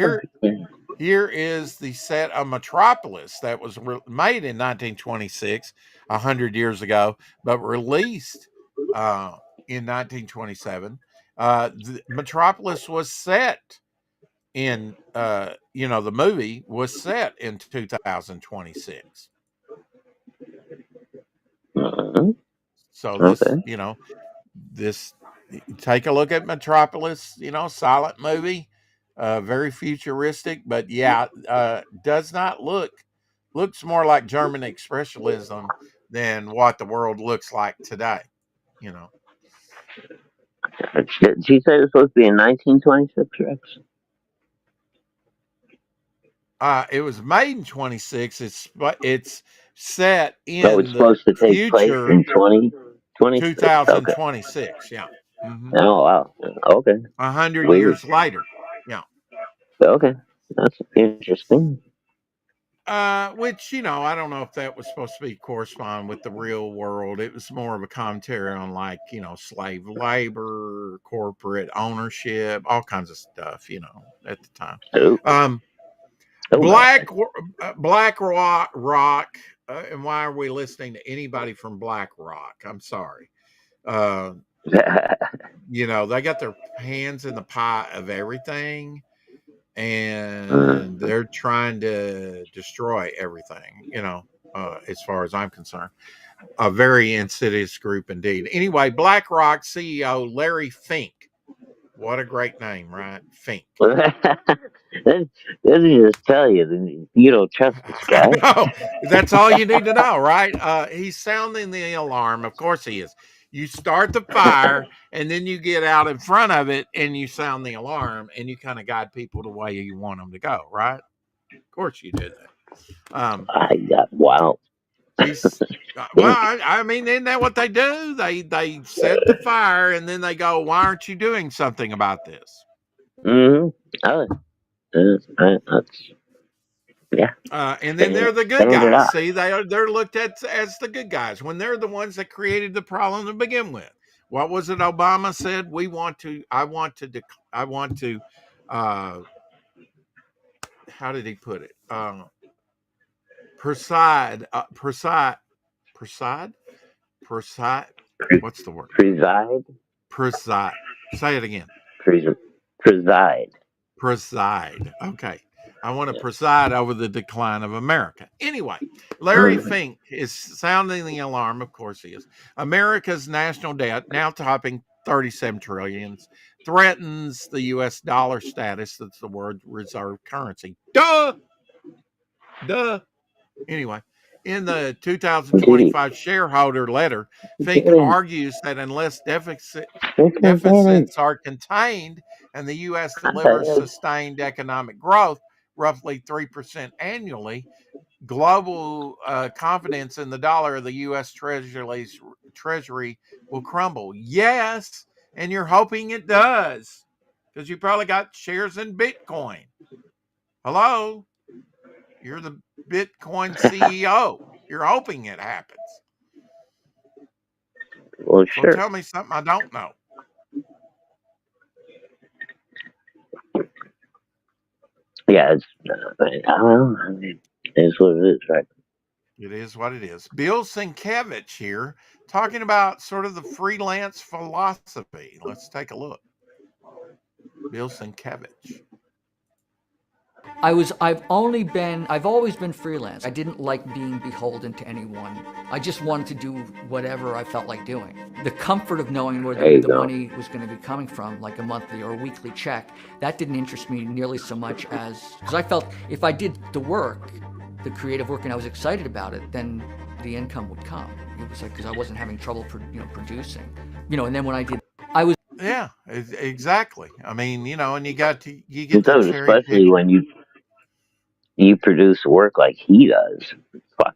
Here is the set of Metropolis that was made in 1926, 100 years ago, but released in 1927. Metropolis was set in, the movie was set in 2026. So this, take a look at Metropolis, silent movie. Very futuristic, but does not looks more like German expressionism than what the world looks like today. Did you say it was supposed to be in 1926, Rex? It was made in 26. It's set in so it's supposed to take place in 2026. Yeah. Mm-hmm. Oh wow. Okay. 100 years later. Yeah. Okay. That's interesting. Which, I don't know if that was supposed to be correspond with the real world. It was more of a commentary on, like, slave labor, corporate ownership, all kinds of stuff, at the time. Oh, Um, my. Black Rock, and why are we listening to anybody from Black Rock? I'm sorry. They got their hands in the pie of everything, and they're trying to destroy everything, as far as I'm concerned. A very insidious group indeed. Anyway, BlackRock CEO Larry Fink. What a great name, right? Fink. Let me just tell you, you don't trust this I guy. know. That's all you need to know, right? He's sounding the alarm. Of course he is. You start the fire, and then you get out in front of it, and you sound the alarm, and you kind of guide people the way you want them to go, right? Of course you did that. I got wow. He's well. I mean, isn't that what they do? They set the fire, and then they go, "Why aren't you doing something about this?" Mm-hmm. Yeah. And then they're the good guys. See, they're looked at as the good guys when they're the ones that created the problem to begin with. What was it Obama said? I want to. How did he put it? Preside. What's the word? Preside. Say it again. Preside. Okay. I want to preside over the decline of America. Anyway, Larry Fink is sounding the alarm. Of course he is. America's national debt, now topping 37 trillion, threatens the U.S. dollar status. That's the word reserve currency. Duh. Anyway, in the 2025 shareholder letter, Fink argues that unless deficits are contained and the U.S. delivers sustained economic growth, roughly 3% annually, global confidence in the dollar of the U.S. Treasury will crumble. Yes, and you're hoping it does, because you probably got shares in Bitcoin. Hello? You're the Bitcoin CEO. You're hoping it happens. Well, sure. So tell me something I don't know. Yeah, it's what it is, right? It is what it is. Bill Sienkiewicz here, talking about sort of the freelance philosophy. Let's take a look. Bill Sienkiewicz. I've always been freelance. I didn't like being beholden to anyone. I just wanted to do whatever I felt like doing. The comfort of knowing where the money was going to be coming from, like a monthly or a weekly check, that didn't interest me nearly so much as, because I felt if I did the work, the creative work, and I was excited about it, then the income would come. It was like, because I wasn't having trouble producing. And then when I did, Yeah, exactly. I mean, and you get especially when you produce work like he does.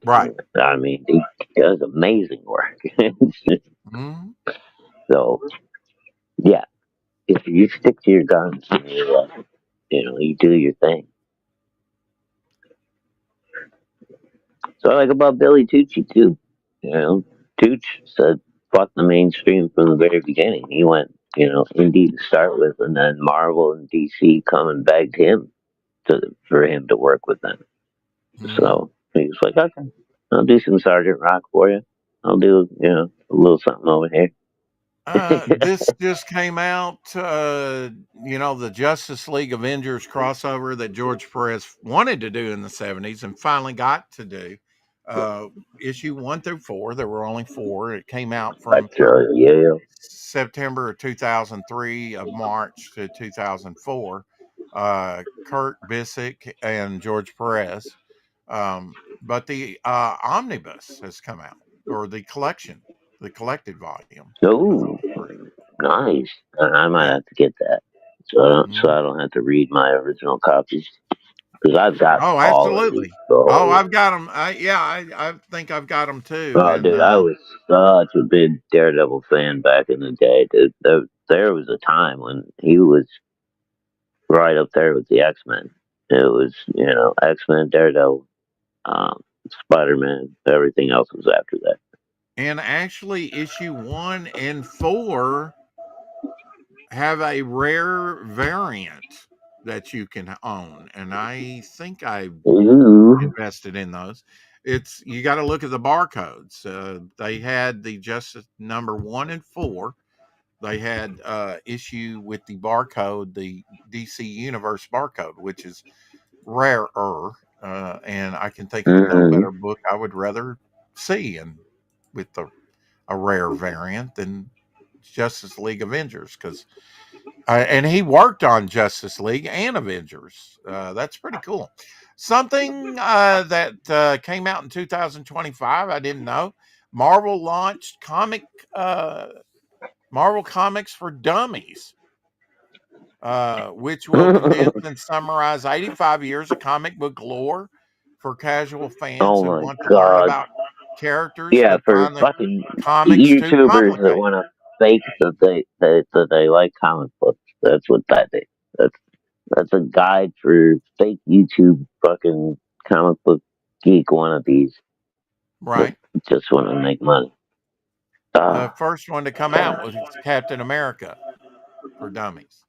Right. I mean, he does amazing work. Mm-hmm. So, yeah, if you stick to your guns and you do your thing. So I like about Billy Tucci too. Tucci fought the mainstream from the very beginning. He went, indie to start with, and then Marvel and DC come and begged him for him to work with them. Mm-hmm. So he was like, okay, I'll do some Sergeant Rock for you. I'll do, a little something over here. This just came out, the Justice League Avengers crossover that George Perez wanted to do in the 70s and finally got to do. Issue 1 through 4. There were only 4. It came out from September 2003 of March to 2004. Kurt Busiek and George Perez. But the omnibus has come out, or the collected volume. Oh, nice. I might have to get that. So I don't have to read my original copies. Because I've got absolutely. I've got them. I think I've got them too. Oh, dude, I was such a big Daredevil fan back in the day. Dude, there was a time when he was right up there with the X-Men. It was, X-Men, Daredevil, Spider-Man. Everything else was after that. And actually, issue 1 and 4 have a rare variant that you can own, and I think I invested in those. You got to look at the barcodes. They had the Justice number 1 and 4. They had issue with the barcode, the DC Universe barcode, which is rarer. And I can think of no better book I would rather see, and with a rare variant than Justice League Avengers, because and he worked on Justice League and Avengers. That's pretty cool. Something that came out in 2025, I didn't know. Marvel launched Marvel Comics for Dummies, which will condense and summarize 85 years of comic book lore for casual fans Oh who my want to learn god. about characters Yeah, but for find the fucking comics too YouTubers that complicated. want to fake that they like comic books. That's what that is. That's a guide for fake YouTube fucking comic book geek wannabes Right. that just want to make money. The first one to come out was Captain America for Dummies.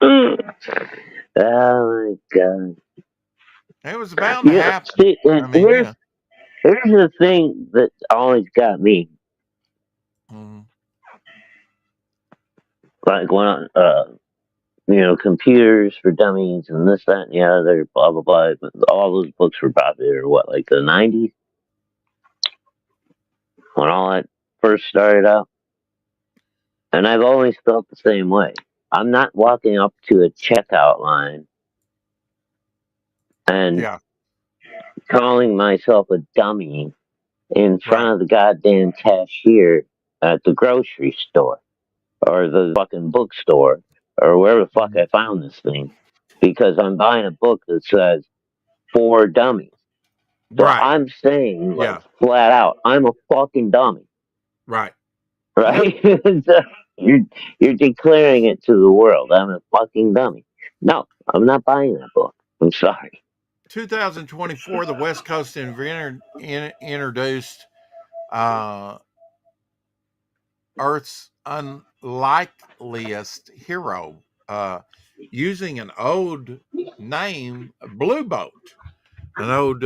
Oh my god! It was bound to happen. See, here's the thing that always got me. Like when computers for dummies and this, that, and the other, blah blah blah. All those books were popular. What, like the '90s, when all that first started out? And I've always felt the same way. I'm not walking up to a checkout line and calling myself a dummy in front of the goddamn cashier at the grocery store or the fucking bookstore or wherever the fuck I found this thing, because I'm buying a book that says for dummies. So I'm saying, like, flat out, I'm a fucking dummy. Right. Right? So you're declaring it to the world. I'm a fucking dummy. No, I'm not buying that book. I'm sorry. 2024, the West Coast introduced Earth's unlikeliest hero, using an old name, Blue Boat, an old,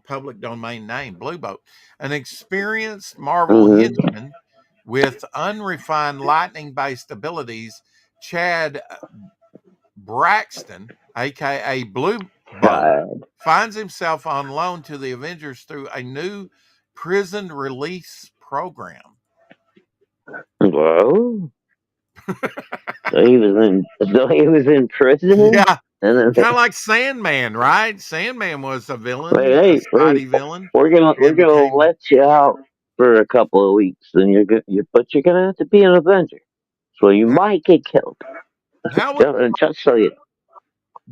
public domain name, Blue Boat, an experienced Marvel henchman with unrefined lightning-based abilities. Chad Braxton, aka Blue Boat, finds himself on loan to the Avengers through a new prison release program. Whoa. So he was in prison? Yeah. Kind of like Sandman, right? Sandman was a villain, a Spidey villain. We're gonna let you out for a couple of weeks, and you're gonna have to be an Avenger. So you might get killed. How would just so you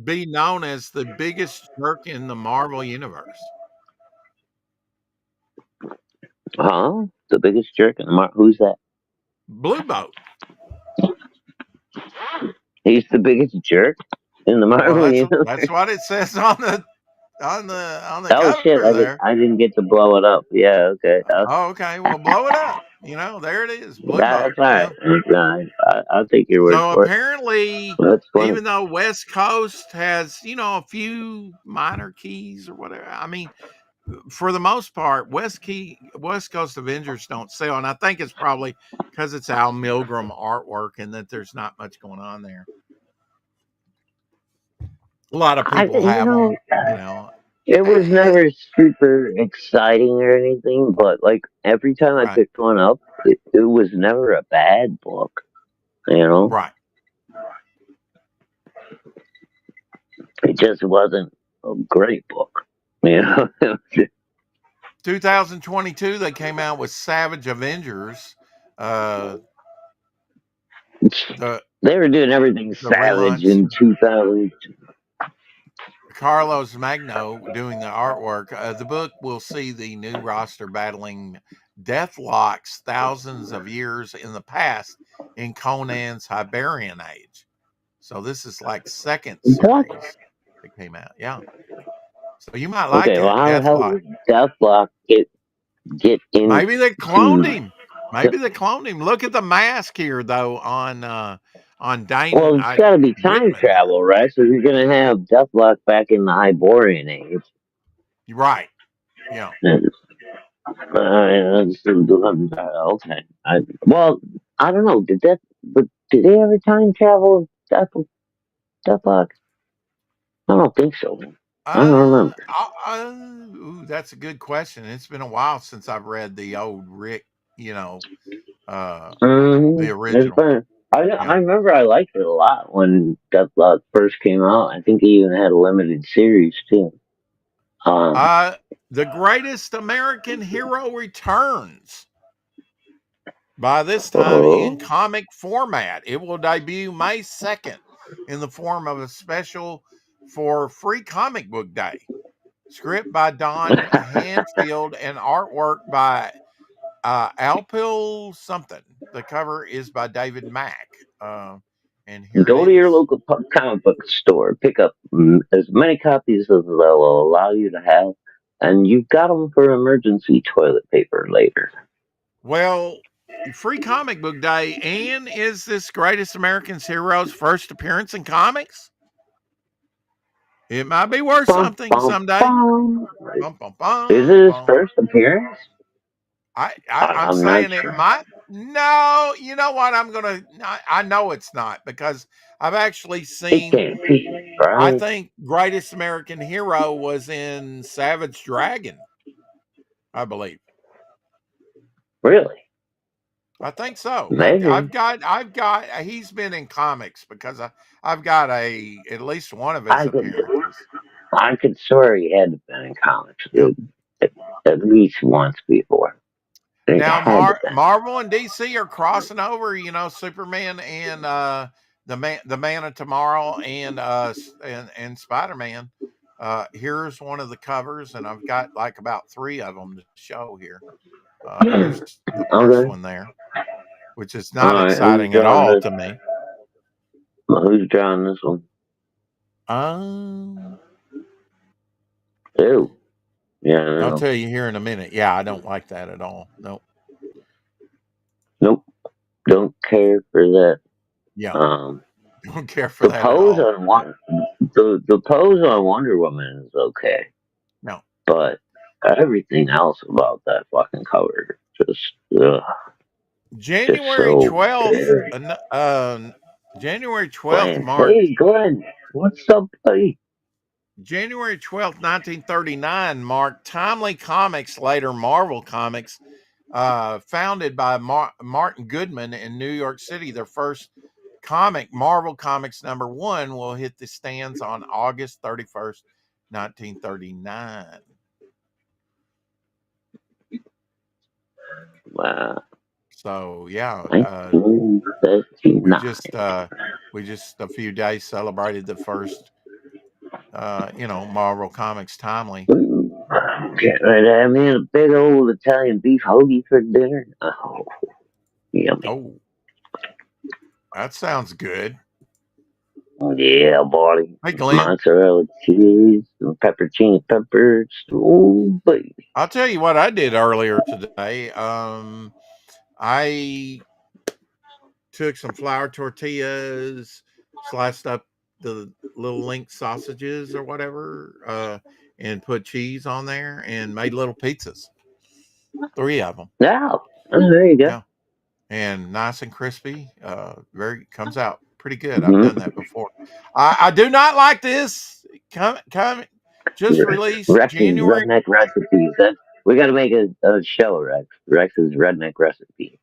be known as the biggest jerk in the Marvel universe? Huh? The biggest jerk in the Marvel? Who's that? Blue Boat. He's the biggest jerk in the Marvel universe. That's what it says on the Oh cover shit! there. I didn't get to blow it up. Yeah. Okay. Okay. Well, blow it up. There it is. Blue Boat. That's all right. I'll take your word So for apparently, even though West Coast has, a few minor keys or whatever, I mean, for the most part, West Coast Avengers don't sell, and I think it's probably because it's Al Milgrom artwork and that there's not much going on there. A lot of people have them, It was never super exciting or anything, but like every time I picked one up, it was never a bad book, Right. It just wasn't a great book, 2022, they came out with Savage Avengers. They were doing everything Savage in 2000. Carlos Magno doing the artwork. The book will see the new roster battling death locks thousands of years in the past in Conan's Hibernian Age. So this is like second What? series that came out. Yeah. So you might like Okay, well, it, how the hell Deathlock. did Deathlock get into? Maybe they cloned him. Maybe they cloned him. Look at the mask here, though, on Dane. Well, it's got to be time Whitman. travel, right? So you're gonna have Deathlock back in the Hyborian age, Right? Yeah. Okay. Well, I don't know. Did they ever time travel Deathlock? I don't think so. I don't remember. Ooh, that's a good question. It's been a while since I've read the old Rick, the original. I remember I liked it a lot when Deathlock first came out. I think it even had a limited series too. The Greatest American Hero returns. By this time in comic format. It will debut May 2nd in the form of a special for Free Comic Book Day. Script by Don Hanfield and artwork by Alpil something. The cover is by David Mack. And here go to your local comic book store, pick up as many copies as they'll allow you to have, and you've got them for emergency toilet paper later. Well, Free Comic Book Day, and is this Greatest American Hero's first appearance in comics? It might be worth something someday. Is it his first appearance? I'm saying it might. No, you know what? I know it's not, because I've actually seen. Right? I think Greatest American Hero was in Savage Dragon, I believe. Really? I think so. Maybe. I've got. He's been in comics because I've got at least one of his appearances. I could swear he had been in comics, dude, at least once before. Now, Marvel and DC are crossing over. Superman and the Man of Tomorrow and Spider-Man. Here's one of the covers, and I've got like about 3 of them to show here. Here's the first one there, which is not exciting at all to me. Who's drawing this one? Ew. Yeah, I'll tell you here in a minute. Yeah, I don't like that at all. Nope. Don't care for that. Yeah. Don't care for that pose at all. The pose on Wonder Woman is okay. No. But everything else about that fucking cover just January 12th. January 12th, March. Hey, Glenn. What's up, buddy? January 12th, 1939 marked Timely Comics, later Marvel Comics, founded by Martin Goodman in New York City. Their first comic, Marvel Comics #1, will hit the stands on August 31st, 1939. Wow. So yeah, we just a few days celebrated the first Marvel Comics Timely. Get ready to have me a big old Italian beef hoagie for dinner. Oh, yummy. Oh, that sounds good. Yeah, buddy. Hey, Glenn. Mozzarella cheese and pepperoni peppers. Oh, baby. I'll tell you what I did earlier today. I took some flour tortillas, sliced up the little link sausages or whatever, and put cheese on there and made little pizzas. 3 of them. Yeah. Oh, there you go. Yeah. And nice and crispy. Comes out pretty good. I've done that before. I do not like this. Just released January. Redneck recipes. We got to make a show, Rex. Rex's redneck recipes.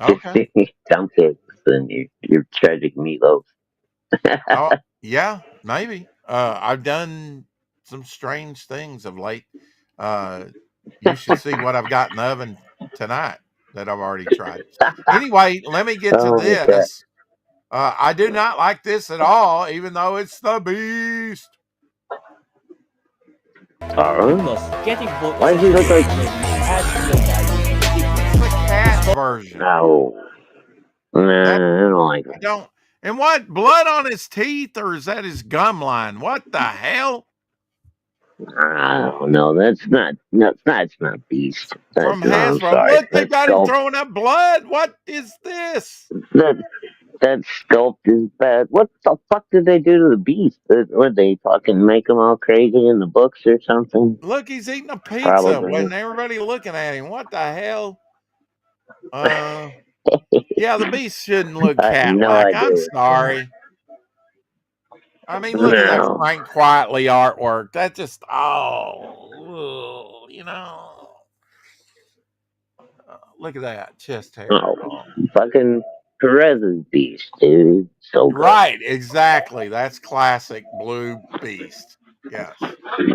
Okay. Dump cakes and your tragic meatloaf. Oh, yeah, maybe. I've done some strange things of late. You should see what I've got in the oven tonight that I've already tried. Anyway, let me get to this. I do not like this at all, even though it's the Beast. Why does he look like version. No. Nah, I don't like I it. don't. And what? Blood on his teeth, or is that his gum line? What the hell? I don't know. That's not Beast. From I'm Hasbro. sorry. Look, they got him throwing up blood. What is this? That sculpt is bad. What the fuck did they do to the Beast? Were they fucking make him all crazy in the books or something? Look, he's eating a pizza Probably. when everybody looking at him. What the hell? Yeah, the Beast shouldn't look I have no cat-like. I'm idea. sorry. I mean, look at that No. Frank Quietly artwork. That just, you know. Look at that chest hair. Oh, fucking Perez's Beast, dude. So good. Right, exactly. That's classic Blue Beast. Yes.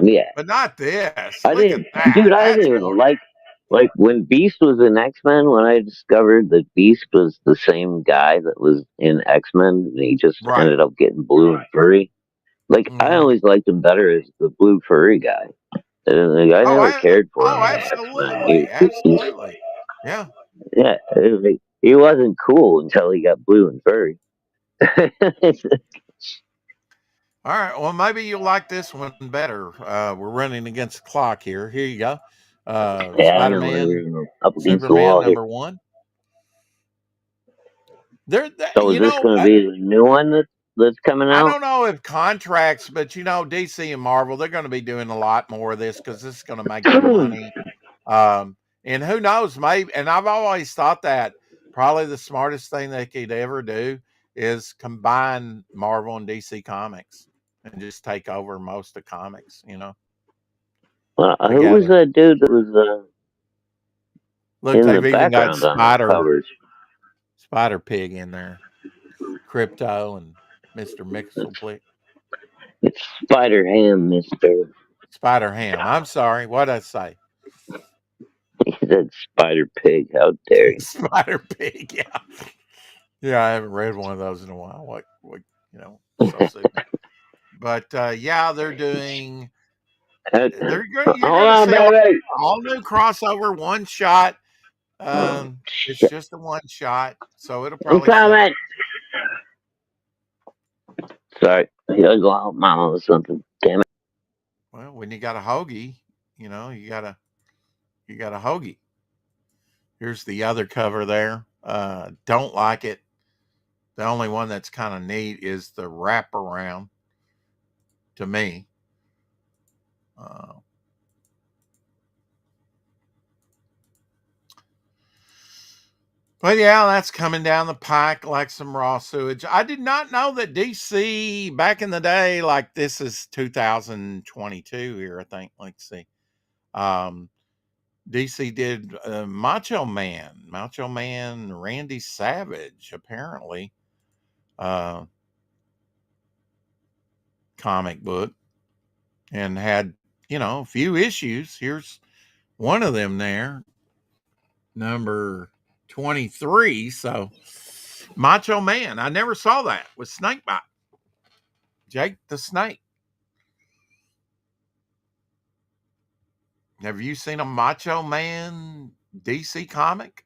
Yeah. But not this. I Look didn't, at that. dude. I That's didn't even like when Beast was in X-Men. When I discovered that Beast was the same guy that was in X-Men, and he just right. ended up getting blue and furry. Like I always liked him better as the blue furry guy. I never cared for him. Absolutely, absolutely. Yeah. Yeah, he wasn't cool until he got blue and furry. All right. Well, maybe you'll like this one better. We're running against the clock here. Here you go. Spider-Man, up against the Superman wall here. #1. So is this going to be the new one that's coming out? I don't know if contracts, but DC and Marvel, they're going to be doing a lot more of this because this is going to make them money. And who knows, maybe. And I've always thought that probably the smartest thing they could ever do is combine Marvel and DC Comics and just take over most of comics. Who was that dude that was look? In they've the even got covers? Spider Pig in there, Crypto, and Mr. Mixelplick. It's Spider Ham, Mister. Spider Ham. I'm sorry. What'd I say? He said Spider Pig. How dare you? Spider Pig. Yeah. Yeah, I haven't read one of those in a while. What so soon. But yeah, they're doing. You're going to see all new crossover, one shot. It's just a one shot, so it'll probably. Sorry, I gotta go out, Mama, or something. Damn it. Well, when you got a hoagie, you got a hoagie. Here's the other cover there. Don't like it. The only one that's kind of neat is the wraparound. To me. But yeah, that's coming down the pike like some raw sewage. I did not know that DC back in the day, like this is 2022 here, I think. Let's see. DC did Macho Man Randy Savage, apparently. Comic book. And had, a few issues. Here's one of them there. Number 23. So Macho Man. I never saw that with Snakebite. Jake the Snake. Have you seen a Macho Man DC comic?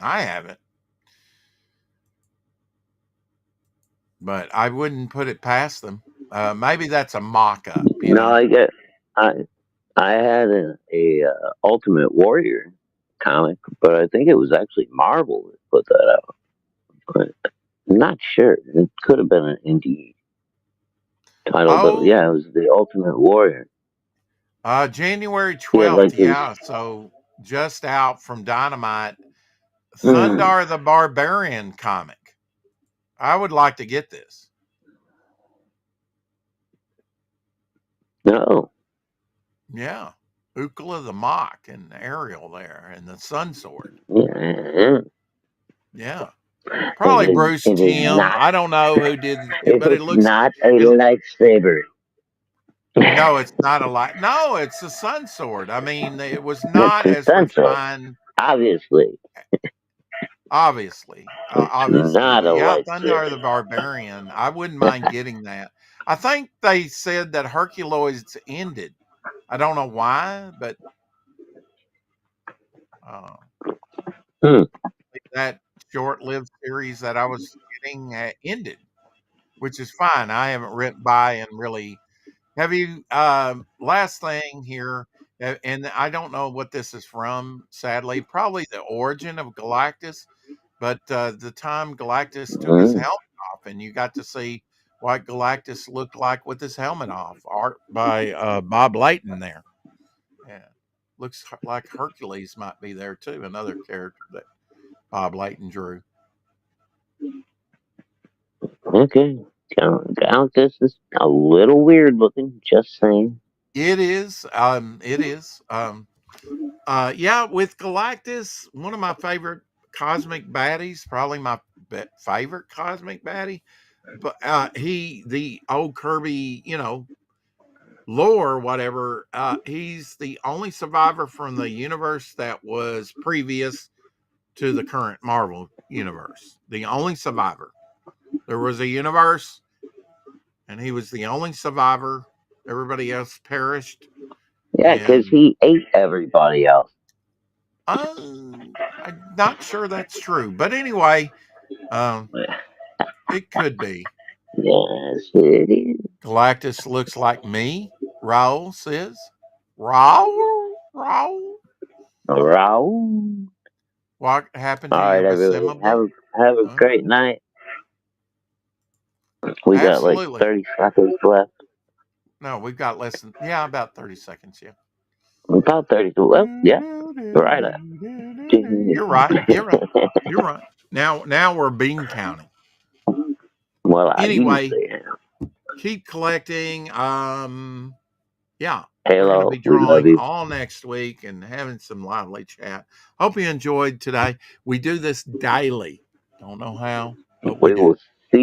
I haven't. But I wouldn't put it past them. Maybe that's a mock-up. I had a Ultimate Warrior comic, but I think it was actually Marvel that put that out. But I'm not sure. It could have been an indie title, but yeah, it was the Ultimate Warrior. January 12th, so just out from Dynamite. Thundar the Barbarian comic. I would like to get this. No. Yeah. Ukla the Mock and Ariel there and the Sun Sword. Yeah. Probably Bruce Timm. I don't know who did it, but it looks not a lightsaber. No, it's not a light. No, it's a Sun Sword. I mean, it was not as refined. Obviously. Obviously. Not a lightsaber. Thundar the Barbarian. I wouldn't mind getting that. I think they said that Herculoids ended. I don't know why, but That short-lived series that I was getting ended, which is fine. I haven't written by and really. Have you? Last thing here, and I don't know what this is from. Sadly, probably the origin of Galactus, but the time Galactus took his helmet off, and you got to see what Galactus looked like with his helmet off. Art by Bob Layton there. Yeah, looks like Hercules might be there too. Another character that Bob Layton drew. Okay. Galactus is a little weird looking, just saying. It is. It is. Yeah, with Galactus, one of my favorite cosmic baddies, probably my favorite cosmic baddie. But the old Kirby, lore, whatever. He's the only survivor from the universe that was previous to the current Marvel universe. The only survivor. There was a universe, and he was the only survivor. Everybody else perished. Yeah, because he ate everybody else. I'm not sure that's true, but anyway, it could be. Yes, it is. Galactus looks like me. Raul says, Raul. What happened to All right, your everybody. assembly? Have a great night. We got like 30 seconds left. No, we've got less than about 30 seconds. Yeah. About 30. Well, yeah. Right. You're right. You're right. Now we're bean counting. Well, anyway, keep collecting. Yeah. Halo, we're going to be drawing all next week and having some lively chat. Hope you enjoyed today. We do this daily. Don't know how, but we do.